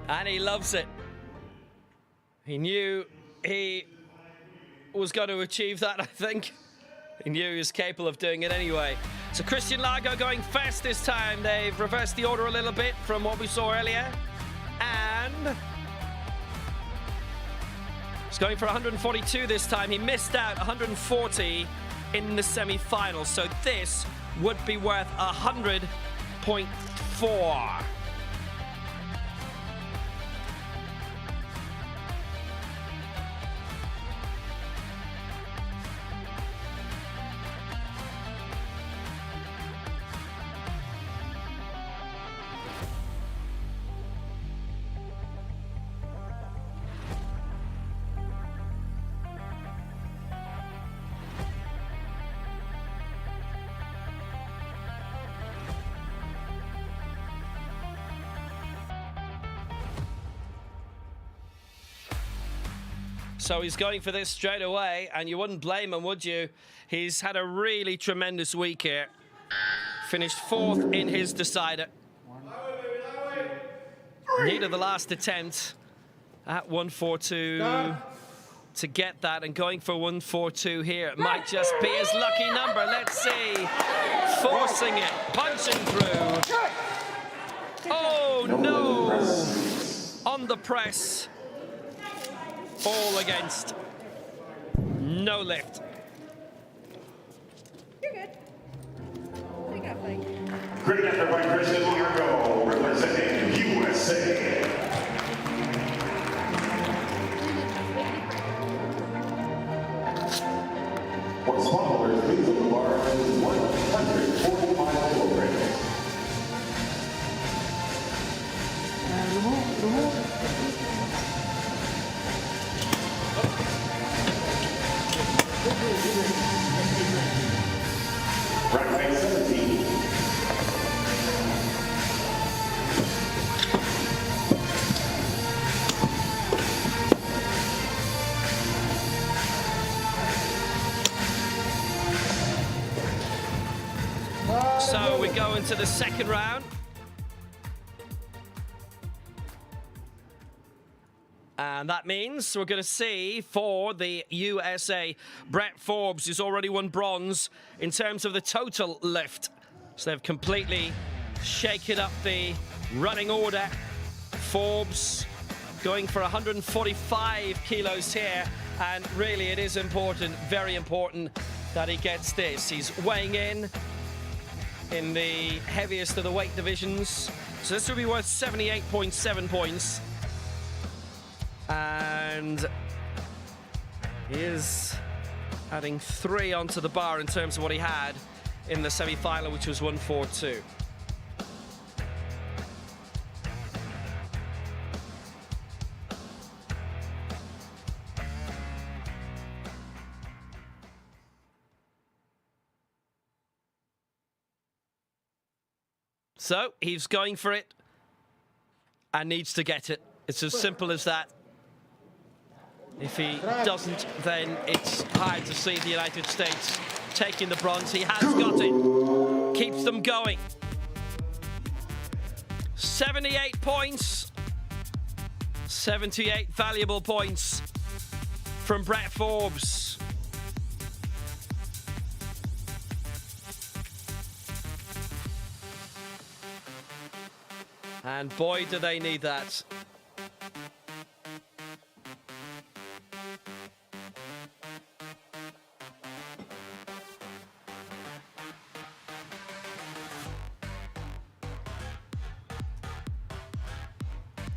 Speaker 1: And he loves it. He knew he was going to achieve that, I think. He knew he was capable of doing it anyway. So Christian Lago going first this time. They've reversed the order a little bit from what we saw earlier. And he's going for 142 this time. He missed out 140 in the semi-final. So this would be worth 100.4. So he's going for this straight away, and you wouldn't blame him, would you? He's had a really tremendous week here. Finished 4th in his decider. Needed the last attempt at 142 to get that, and going for 142 here. It might just be his lucky number. Let's see. Forcing it, punching through. Oh no! On the press. All against. No lift.
Speaker 4: You're good. I got fight.
Speaker 2: Great effort by Christian Lago, representing USA. What's followers, please on the bar is 145 kilograms.
Speaker 3: Remove.
Speaker 2: Rack 17.
Speaker 1: So we go into the second round. And that means we're going to see for the USA, Brett Forbes, who's already won bronze in terms of the total lift. So they've completely shaken up the running order. Forbes going for 145 kilos here. And really it is important, very important, that he gets this. He's weighing in the heaviest of the weight divisions. So this will be worth 78.7 points. And He is adding 3 onto the bar in terms of what he had in the semi-final, which was 142. So he's going for it and needs to get it. It's as simple as that. If he doesn't, then it's hard to see the United States taking the bronze. He has got it. Keeps them going. 78 points. 78 valuable points from Brett Forbes. And boy, do they need that.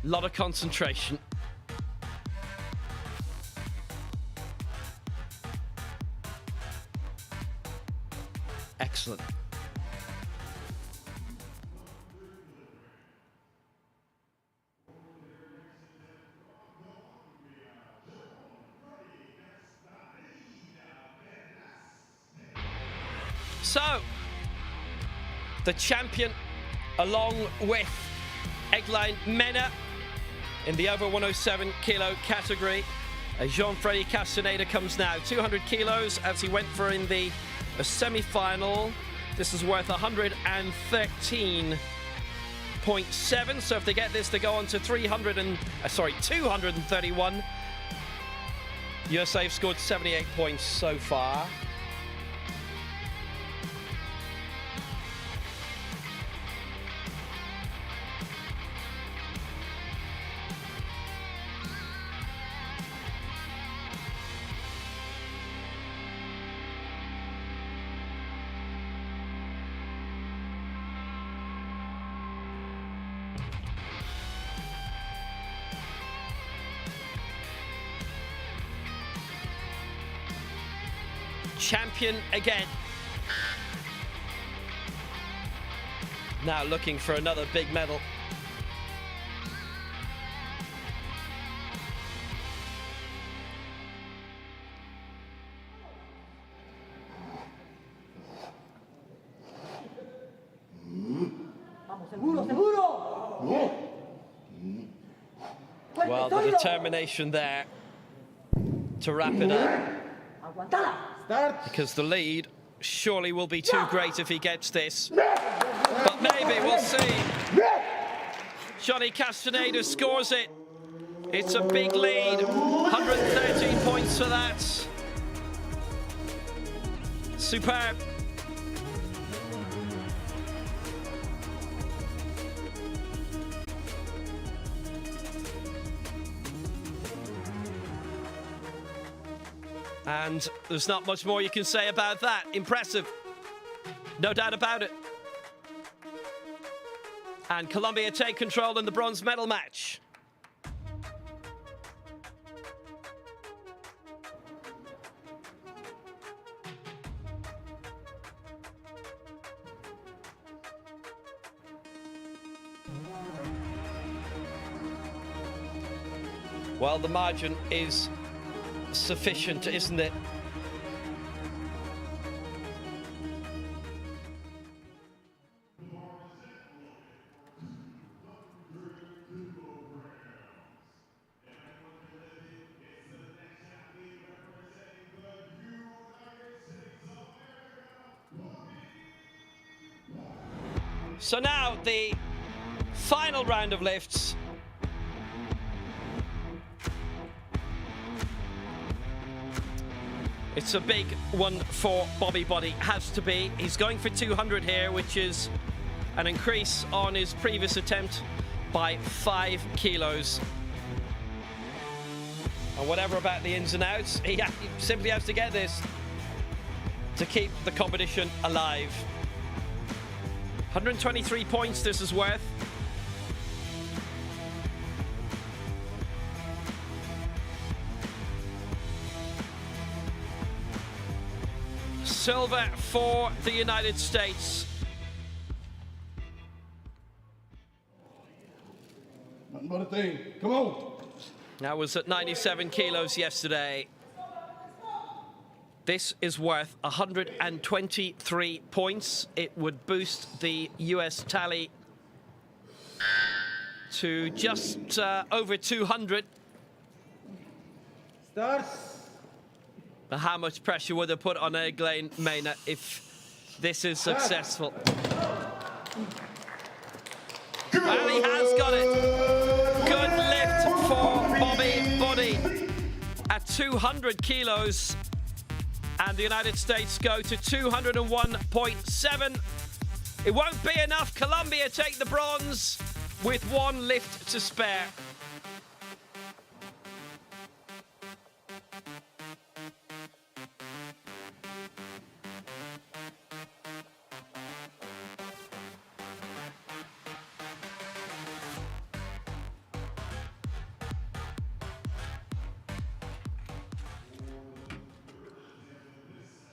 Speaker 1: Lot of concentration. Excellent. So, the champion, along with Egline Mena in the over 107 kilo category. Jean-Freddy Castaneda comes now 200 kilos as he went for in the semi-final. This is worth 113.7. So if they get this, they go on to 231. USA have scored 78 points so far. Champion again. Now looking for another big medal.
Speaker 3: Vamos, seguro, seguro.
Speaker 1: Well, the determination there to wrap it up.
Speaker 3: Aguantala. Start.
Speaker 1: Because the lead surely will be too great if he gets this. But maybe, we'll see. Johnny Castaneda scores it. It's a big lead. 113 points for that. Superb. And there's not much more you can say about that. Impressive. No doubt about it. And Colombia take control in the bronze medal match. Well, the margin is sufficient, isn't it? So now the final round of lifts. It's a big one for Bobby Buddy, has to be. He's going for 200 here, which is an increase on his previous attempt by 5 kilos. And whatever about the ins and outs, he simply has to get this to keep the competition alive. 123 points this is worth. silver for the United States.
Speaker 5: Nothing but a thing. Come on.
Speaker 1: That was at 97 kilos yesterday. This is worth 123 points. It would boost the US tally to just over 200.
Speaker 3: Starts.
Speaker 1: How much pressure would they put on Eglain Mena if this is successful? Well, he has got it. Good lift for Bobby Buddy at 200 kilos. And the United States go to 201.7. It won't be enough. Colombia take the bronze with one lift to spare.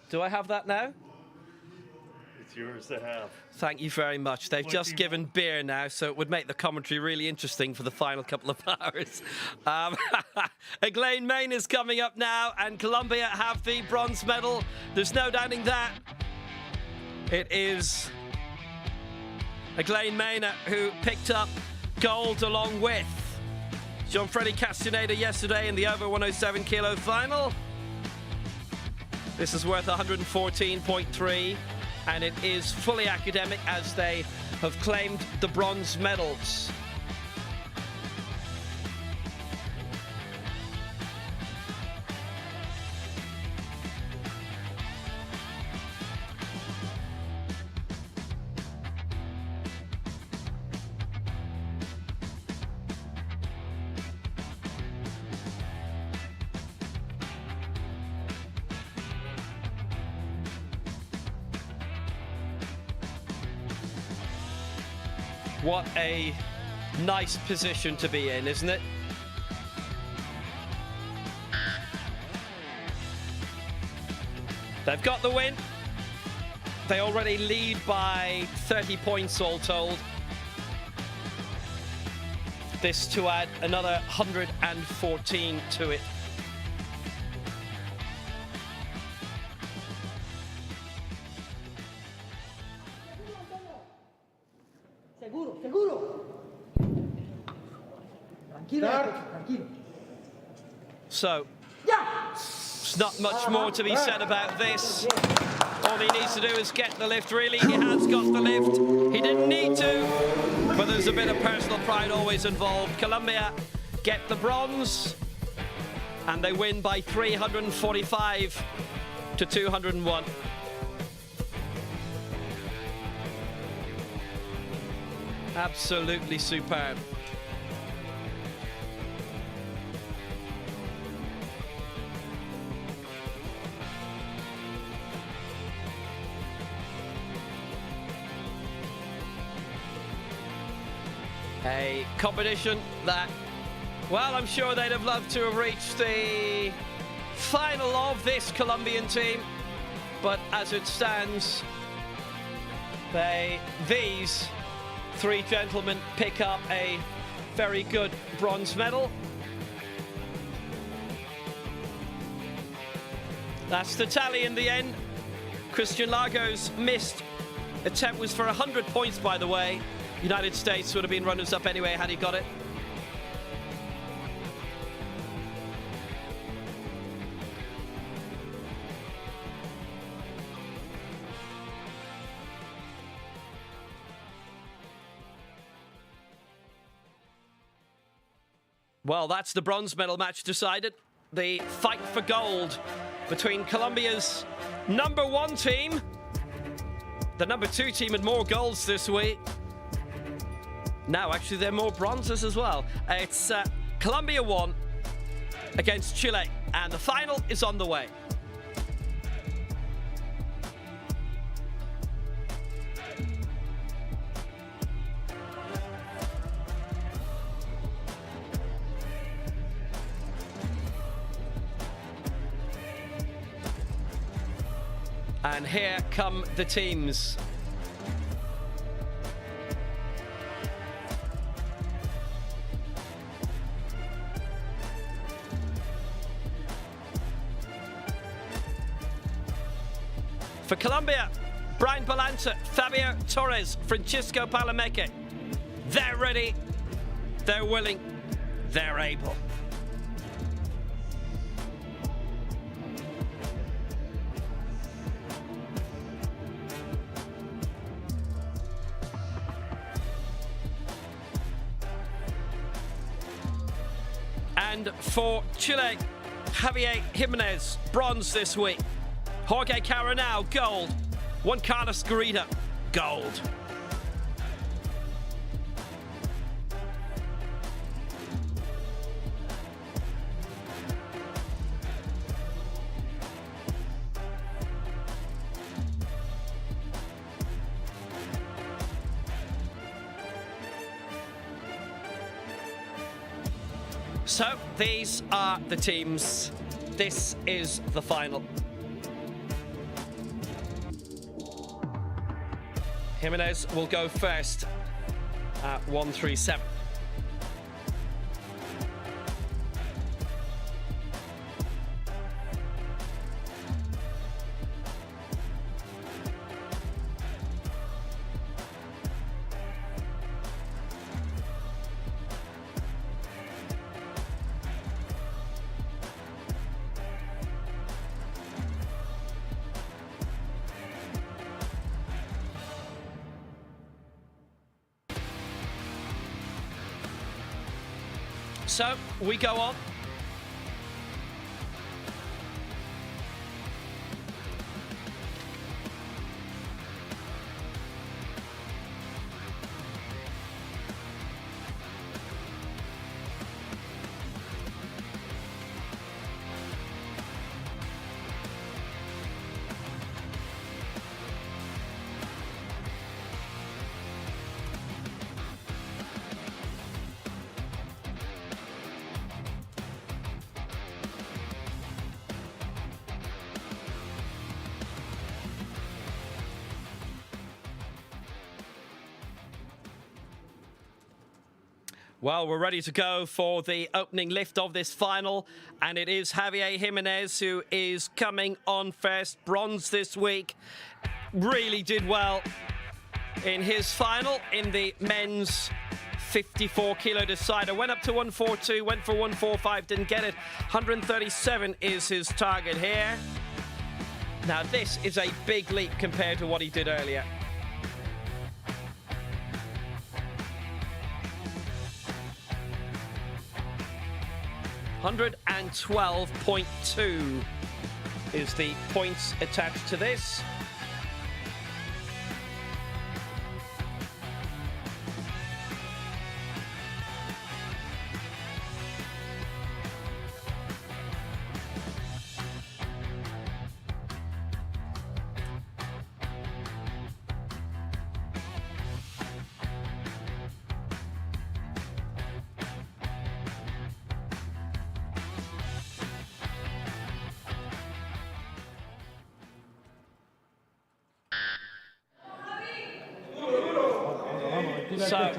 Speaker 1: Do I have that now?
Speaker 6: It's yours to have.
Speaker 1: Thank you very much. They've just given beer now, so it would make the commentary really interesting for the final couple of hours. Eglain Mena is coming up now, and Colombia have the bronze medal. There's no doubting that. It is Eglain Mena who picked up gold along with Gianfreddy Castaneda yesterday in the over 107 kilo final. This is worth 114.3, and it is fully academic as they have claimed the bronze medals. What a nice position to be in, isn't it? They've got the win. They already lead by 30 points all told. This to add another 114 to it.
Speaker 3: Seguro, seguro. Tranquilo, tranquilo.
Speaker 1: So,
Speaker 3: Ya.
Speaker 1: there's not much more to be said about this. All he needs to do is get the lift, really. He has got the lift. He didn't need to, but there's a bit of personal pride always involved. Colombia get the bronze, and they win by 345 to 201. Absolutely superb. A competition that, well, I'm sure they'd have loved to have reached the final of this Colombian team, but as it stands, these three gentlemen pick up a very good bronze medal. That's the tally in the end. Christian Lago's missed attempt was for 100 points, by the way. United States would have been runners-up anyway had he got it. Well, that's the bronze medal match decided. The fight for gold between Colombia's #1 team. The #2 team had more golds this week. Now, actually, there are more bronzes as well. It's Colombia 1 against Chile, and the final is on the way. And here come the teams. For Colombia, Brian Balanta, Fabio Torres, Francisco Palomeque. They're ready, they're willing, they're able. And for Chile, Javier Jimenez, bronze this week. Jorge Caranao, gold. Juan Carlos Garita, gold. So these are the teams. This is the final. Jimenez will go first at 137. So we go on. Well, we're ready to go for the opening lift of this final, and it is Javier Jimenez who is coming on first. Bronze this week. Really did well in his final in the men's 54 kilo decider. Went up to 142, went for 145, didn't get it. 137 is his target here. Now this is a big leap compared to what he did earlier. $112.2 is the points attached to this. So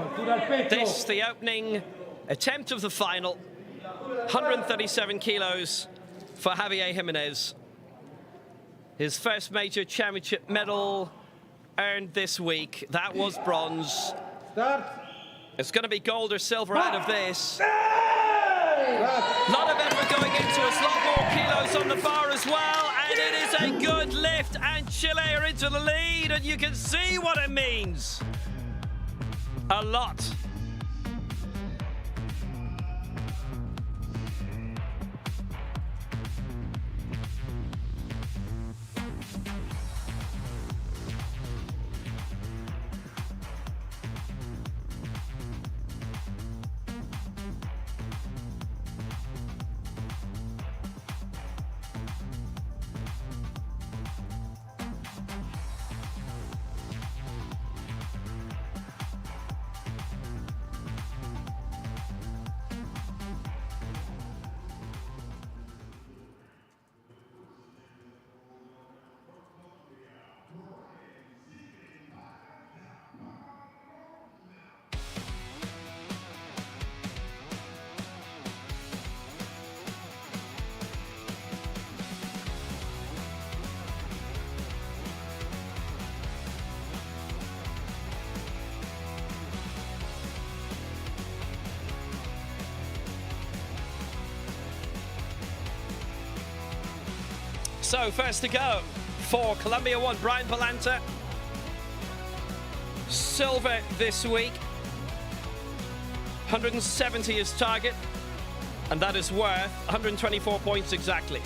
Speaker 1: this is the opening attempt of the final. 137 kilos for Javier Jimenez. His first major championship medal earned this week. That was bronze. It's going to be gold or silver out of this. A lot of effort going into it. A lot more kilos on the bar as well. And it is a good lift. And Chile are into the lead. And you can see what it means. A lot. So first to go for Colombia 1, Brian Palanta. Silver this week. 170 is target, and that is worth 124 points exactly.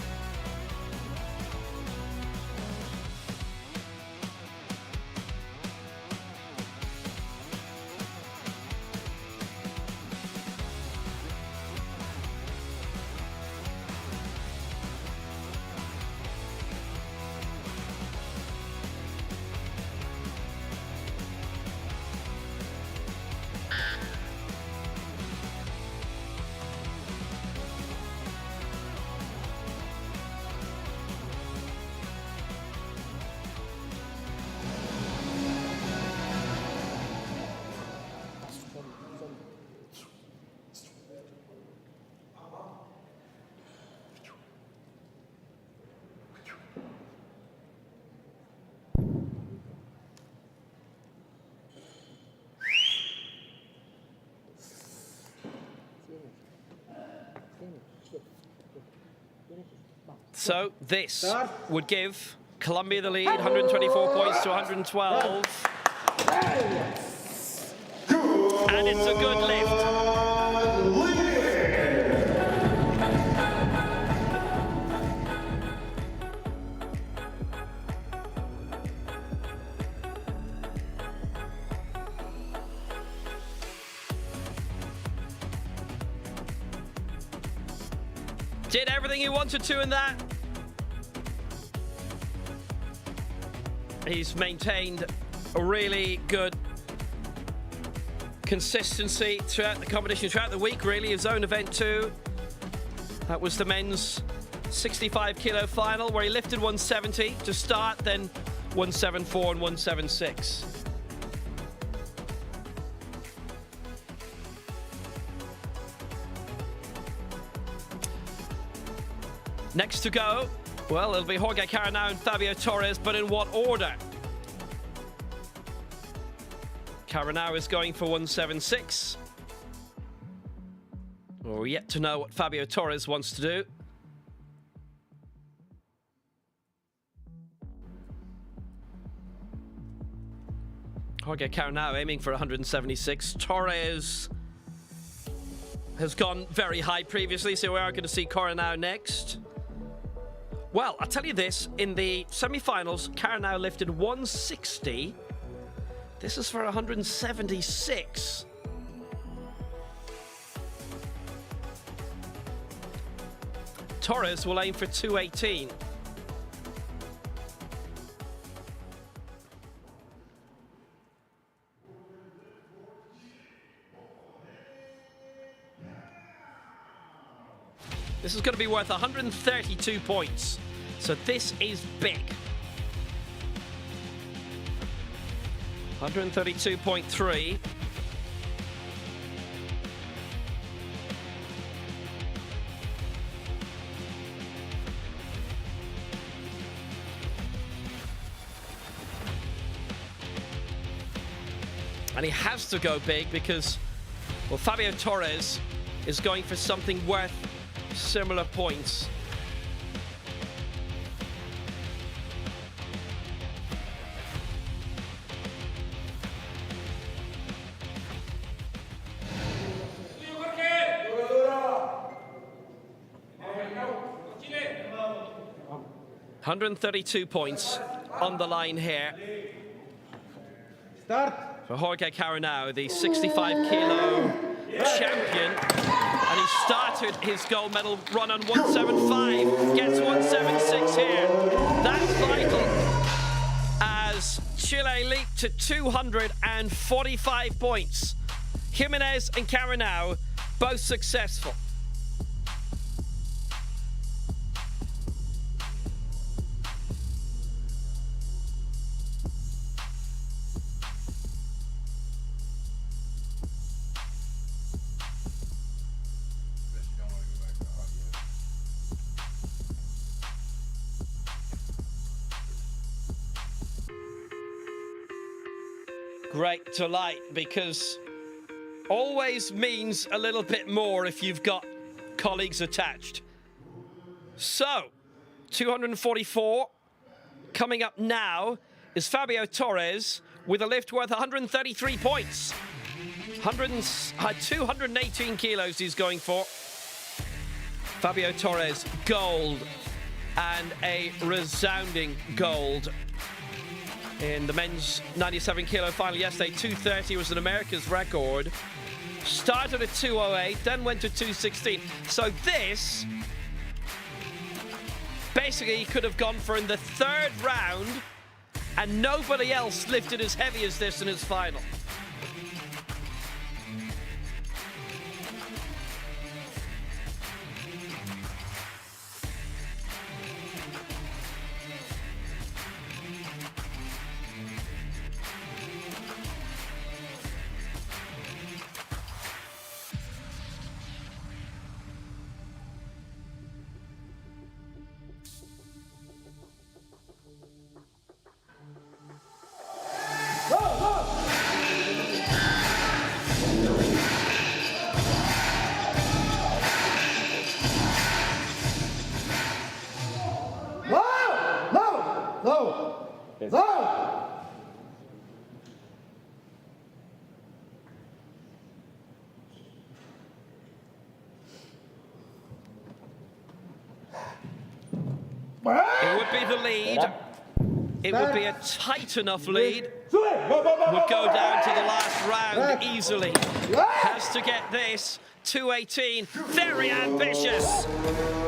Speaker 1: So this would give Colombia the lead, 124 points to 112. And it's a good lift. Did everything he wanted to in that. He's maintained a really good consistency throughout the competition, throughout the week, really. His own event too. That was the men's 65 kilo final where he lifted 170 to start, then 174 and 176. Next to go, well, it'll be Jorge Caranao and Fabio Torres, but in what order? Caranao is going for 176. Well, we're yet to know what Fabio Torres wants to do. Jorge Caranao aiming for 176. Torres has gone very high previously, so we are going to see Caranao next. Well, I'll tell you this, in the semi-finals, Caranao lifted 160. This is for 176. Torres will aim for 218. This is going to be worth 132 points. So this is big. 132.3. And he has to go big because, well, Fabio Torres is going for something worth similar points. $132 points on the line here.
Speaker 3: Start.
Speaker 1: For Jorge Caranao, the 65 kilo champion. And he started his gold medal run on 175. Gets 176 here. That's vital. As Chile leap to 245 points. Jimenez and Caranao both successful. Great delight, because always means a little bit more if you've got colleagues attached. So, 244. Coming up now is Fabio Torres with a lift worth 133 points. 218 kilos he's going for. Fabio Torres, gold, and a resounding gold in the men's 97 kilo final yesterday. 230 was an America's record. Started at 208, then went to 216. So this basically he could have gone for in the third round, and nobody else lifted as heavy as this in his final. It would be the lead. It would be a tight enough lead. Would go down to the last round easily. Has to get this. 218. Very ambitious.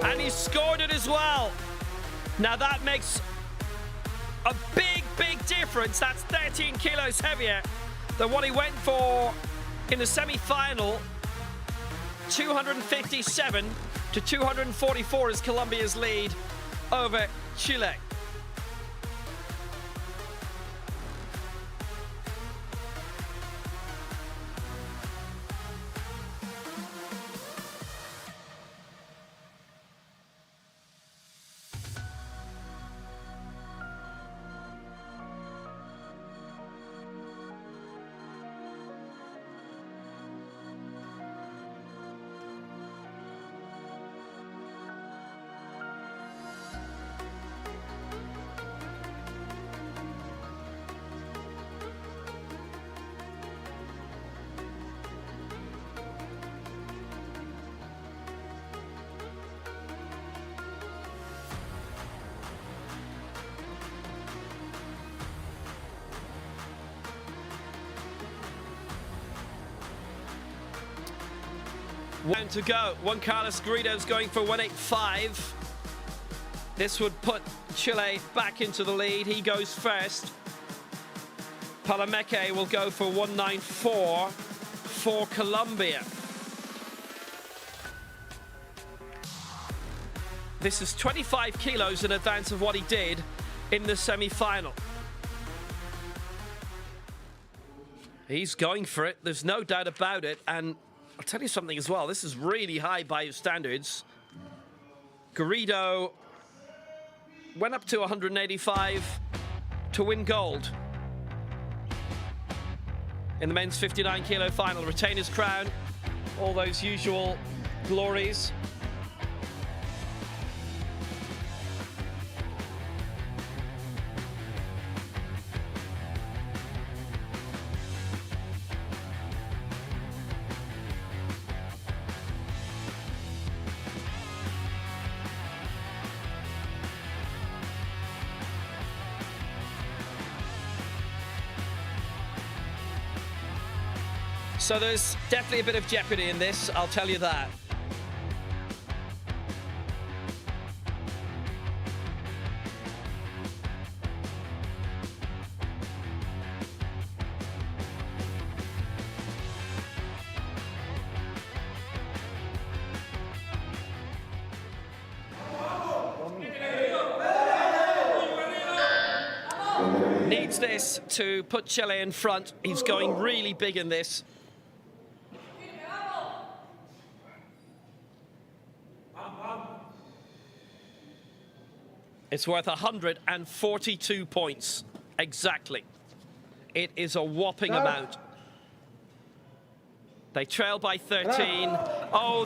Speaker 1: And he scored it as well. Now that makes a big, big difference. That's 13 kilos heavier than what he went for in the semi-final. 257 to 244 is Colombia's lead over Chile. One to go. Juan Carlos Garrido's going for 185. This would put Chile back into the lead. He goes first. Palameke will go for 194 for Colombia. This is 25 kilos in advance of what he did in the semi-final. He's going for it. There's no doubt about it. And I'll tell you something as well. This is really high by his standards. Garrido went up to 185 to win gold in the men's 59 kilo final. Retain his crown. All those usual glories. So there's definitely a bit of jeopardy in this, I'll tell you that. Needs this to put Chile in front. He's going really big in this. It's worth 142 points, exactly. It is a whopping amount. They trail by 13. Oh,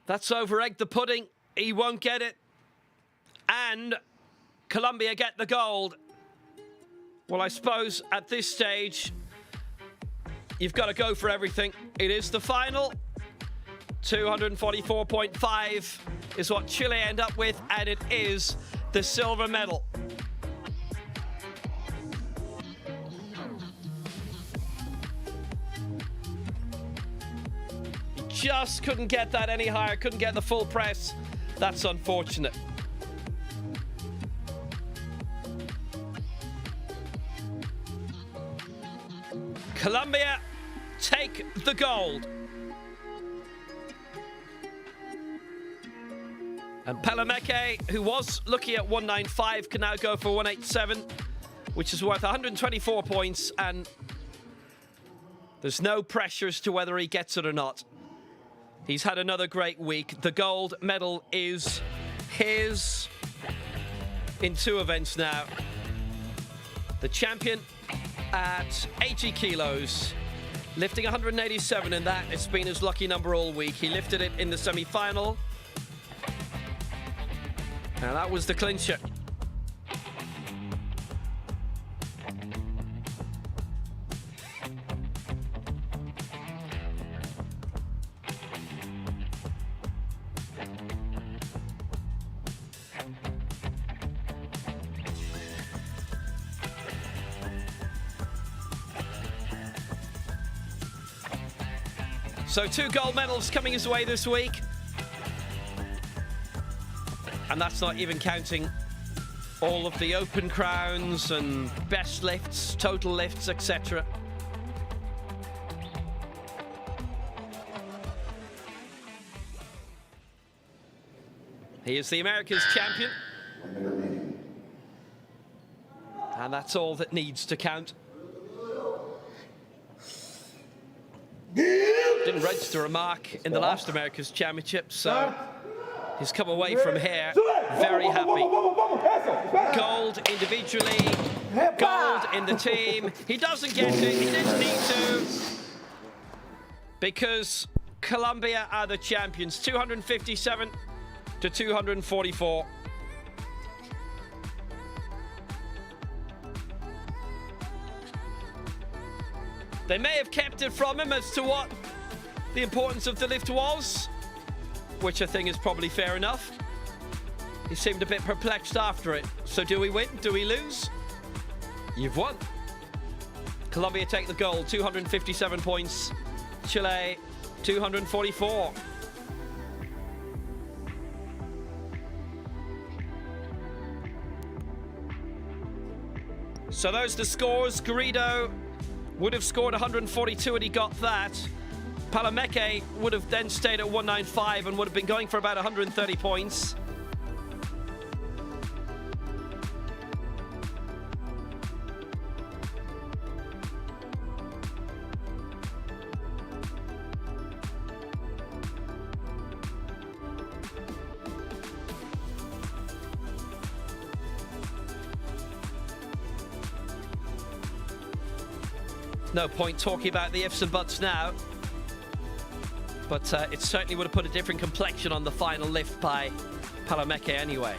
Speaker 1: that's over-egged the pudding. he won't get it. And Colombia get the gold. Well, I suppose at this stage, you've got to go for everything. It is the final. 244.5 is what Chile end up with, and it is the silver medal. He just couldn't get that any higher, couldn't get the full press. That's unfortunate. Colombia take the gold. And Palameke, who was looking at 195, can now go for 187, which is worth 124 points, and there's no pressure as to whether he gets it or not. He's had another great week. The gold medal is his in 2 events now. The champion at 80 kilos, lifting 187 in that. It's been his lucky number all week. He lifted it in the semi-final. And that was the clincher. So 2 gold medals coming his way this week. And that's not even counting all of the open crowns and best lifts, total lifts, etc. He is the America's champion. And that's all that needs to count. Didn't register a mark in the last America's Championship, so he's come away from here very happy. Gold individually, gold in the team. He doesn't get it, he didn't need to, because Colombia are the champions, 257 to 244. They may have kept it from him as to what the importance of the lift was, which I think is probably fair enough. He seemed a bit perplexed after it. So do we win? Do we lose? You've won. Colombia take the gold, 257 points. Chile, 244. So those are the scores. Garrido would have scored 142 and he got that. Palameke would have then stayed at 195 and would have been going for about 130 points. No point talking about the ifs and buts now. But it certainly would have put a different complexion on the final lift by Palameke anyway.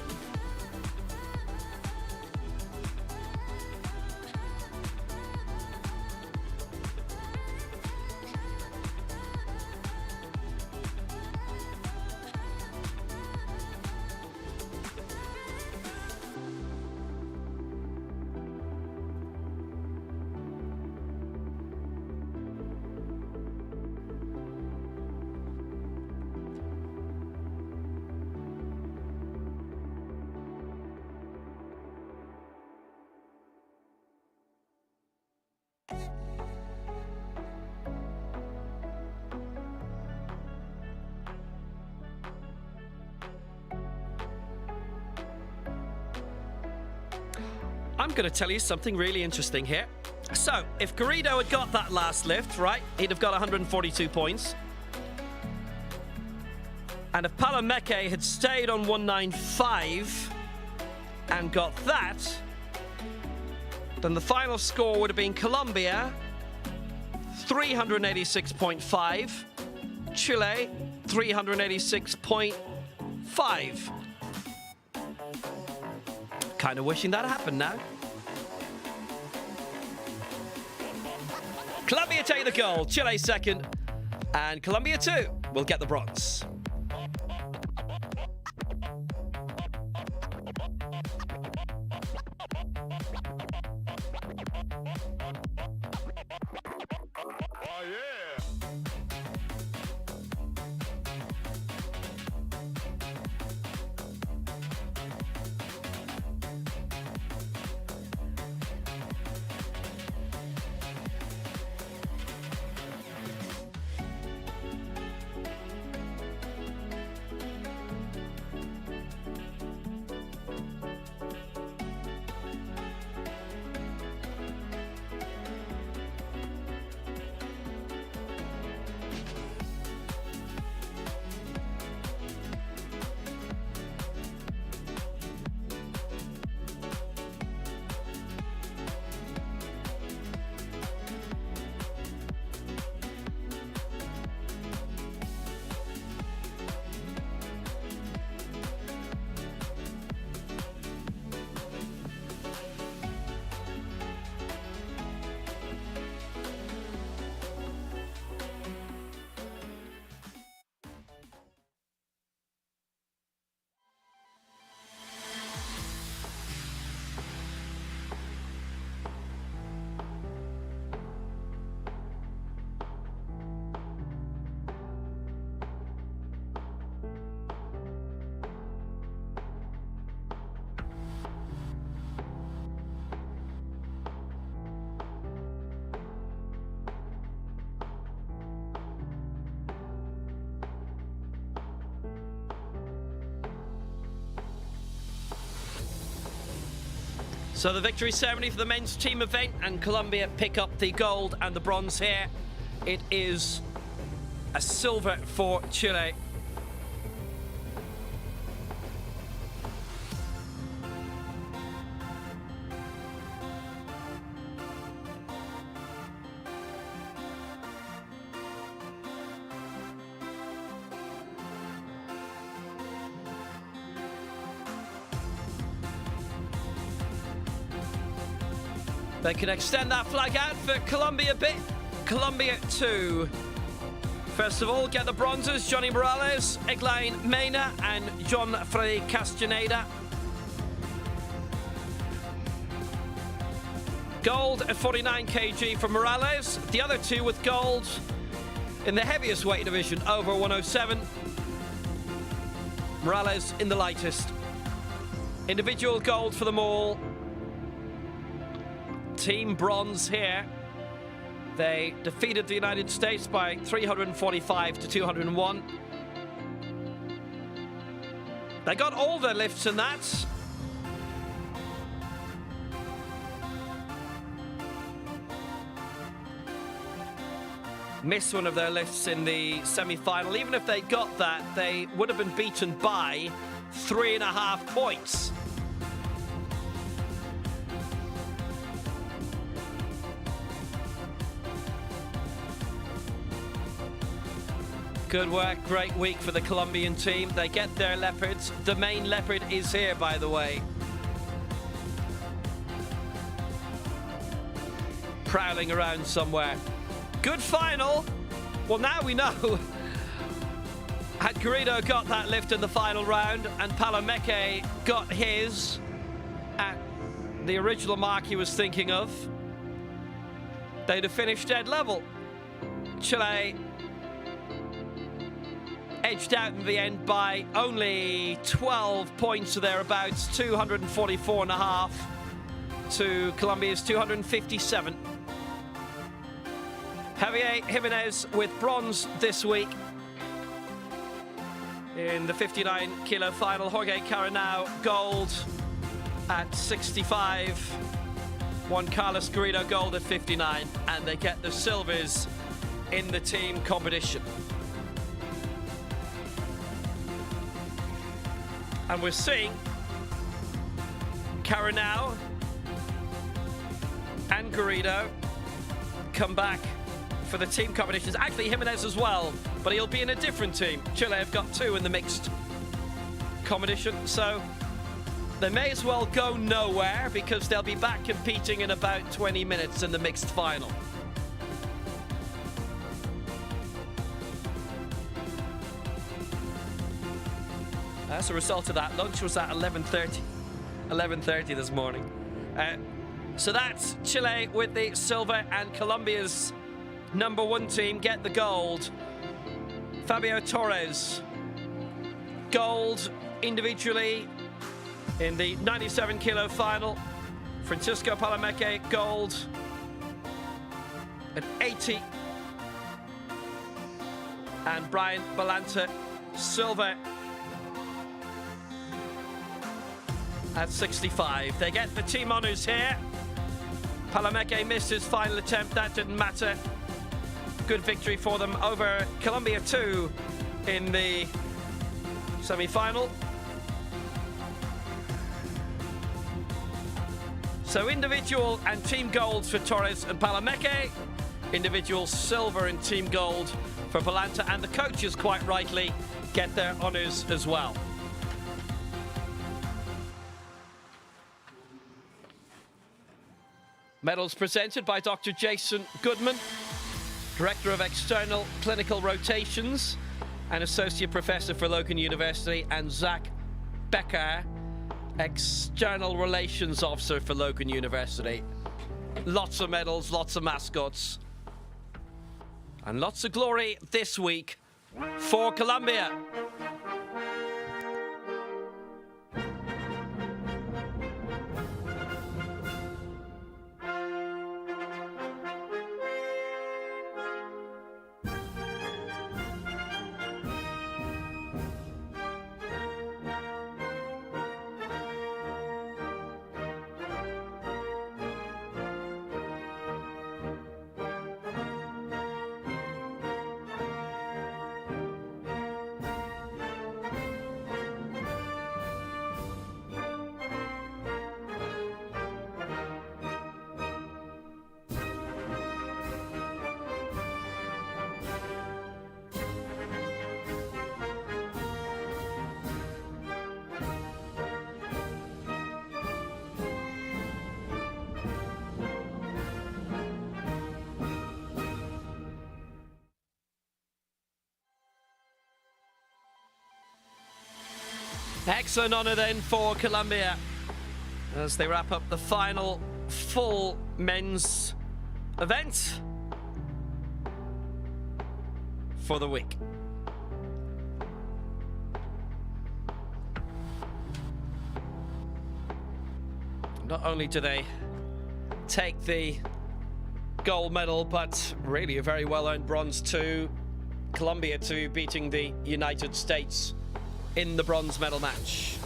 Speaker 1: I'm going to tell you something really interesting here. So, if Garrido had got that last lift, right, he'd have got 142 points. And if Palameke had stayed on 195 and got that, then the final score would have been Colombia, 386.5, Chile, 386.5. 5. Kind of wishing that happened now. Colombia take the gold, Chile second, and Colombia 2 will get the bronze.
Speaker 6: Oh, yeah.
Speaker 1: So the victory ceremony for the men's team event, and Colombia pick up the gold and the bronze here. It is a silver for Chile. They can extend that flag out for Colombia bit. Colombia 2. First of all, get the bronzes: Johnny Morales, Eglain Mena, and John Freddy Castaneda. Gold at 49 kg for Morales. The other two with gold in the heaviest weight division, over 107. Morales in the lightest. Individual gold for them all. Team bronze here. They defeated the United States by 345 to 201. They got all their lifts in that. Missed one of their lifts in the semi-final. Even if they got that, they would have been beaten by 3.5 points. Good work, great week for the Colombian team. They get their leopards. The main leopard is here, by the way. Prowling around somewhere. Good final. Well, now we know. Had Garrido got that lift in the final round and Palameke got his at the original mark he was thinking of, they'd have finished dead level. Chile edged out in the end by only 12 points or thereabouts, 244.5 to Colombia's 257. Javier Jimenez with bronze this week. In the 59 kilo final, Jorge Caranao gold at 65. Juan Carlos Garrido gold at 59, and they get the silvers in the team competition. And we're seeing Caranao and Garrido come back for the team competitions. Actually, Jimenez as well, but he'll be in a different team. Chile have got two in the mixed. competition, so they may as well go nowhere because they'll be back competing in about 20 minutes in the mixed final. As a result of that, lunch was at 11:30 this morning. So that's Chile with the silver, and Colombia's #1 team get the gold. Fabio Torres, gold individually in the 97 kilo final. Francisco Palameke, gold at 80. And Brian Balanta, silver at 65. They get the team honours here. Palameke missed his final attempt, that didn't matter. Good victory for them over Colombia 2 in the semi-final. So individual and team golds for Torres and Palameke, individual silver and team gold for Balanta, and the coaches, quite rightly, get their honours as well. Medals presented by Dr. Jason Goodman, Director of External Clinical Rotations and Associate Professor for Logan University, and Zach Becker, External Relations Officer for Logan University. Lots of medals, lots of mascots, and lots of glory this week for Colombia. Excellent honour then for Colombia as they wrap up the final full men's event for the week. Not only do they take the gold medal, but really a very well-earned bronze to Colombia, to beating the United States in the bronze medal match.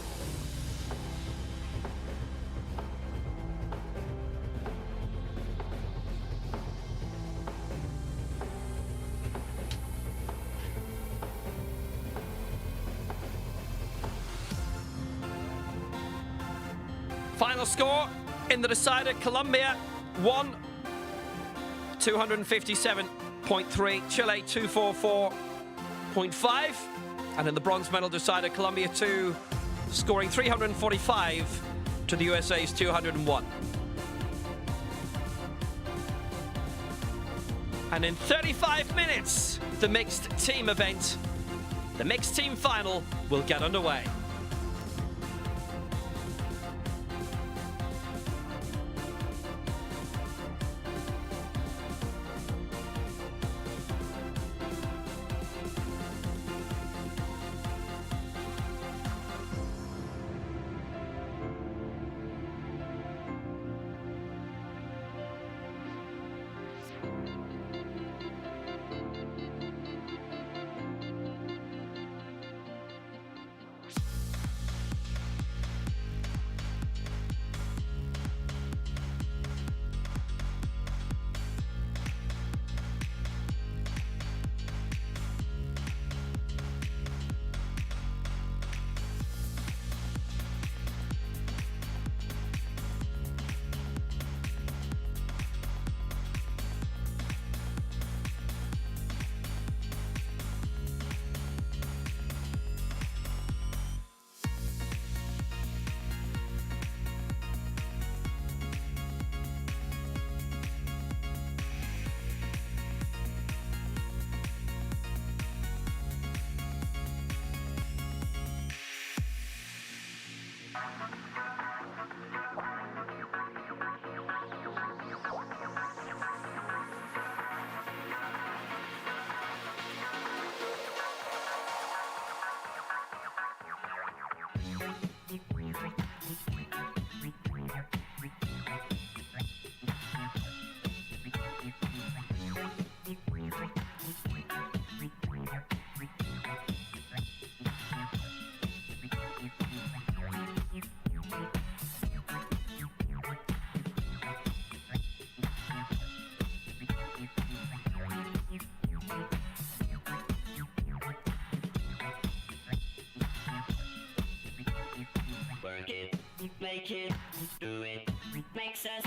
Speaker 1: Final score in the decider: Colombia 1, 257.3, Chile 244.5. And in the bronze medal decider, Colombia 2, scoring 345 to the USA's 201. And in 35 minutes, the mixed team event, the mixed team final, will get underway.
Speaker 7: Work it, make it, do it, makes us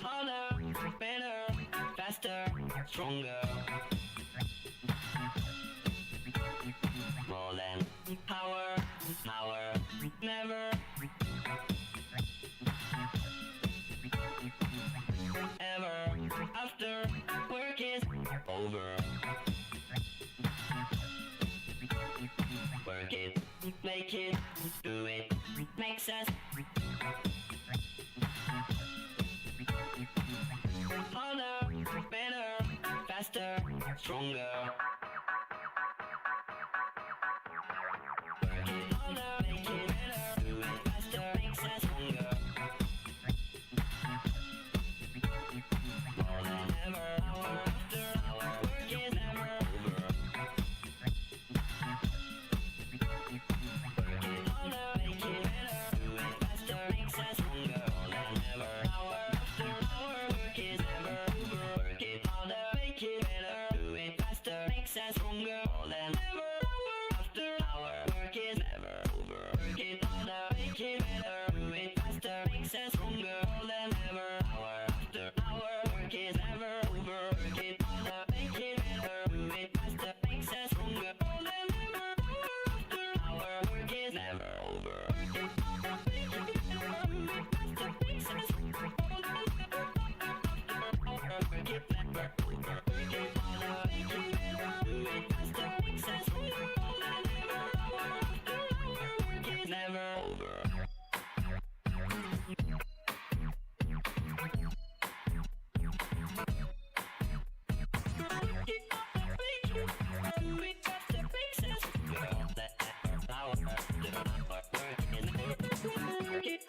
Speaker 7: harder, better, faster, stronger. More than power, power, never, ever, after work is over. Work it, make it, do it, makes us harder, better, faster, stronger. Work it harder, make it better, do it faster, makes us stronger. More than ever, hour after hour, work is never over. Work it harder, make it better, do it faster, makes us stronger. More than ever, hour after hour, work is never over. Work it harder, make it better, do it faster, makes us stronger. More than ever, hour after hour, work is never over. Work it harder, make it better, do it faster, makes us stronger. More than ever, hour after hour, work is never over. Work it harder, make it better, do it faster, makes us stronger. More than ever, hour after hour, work is never over. Work it harder, make it better, do it faster, makes us stronger. More than ever, hour after hour, work it never over. Work it harder, make it better, do it faster, makes us stronger. More than ever, hour after hour, work is never over. Work it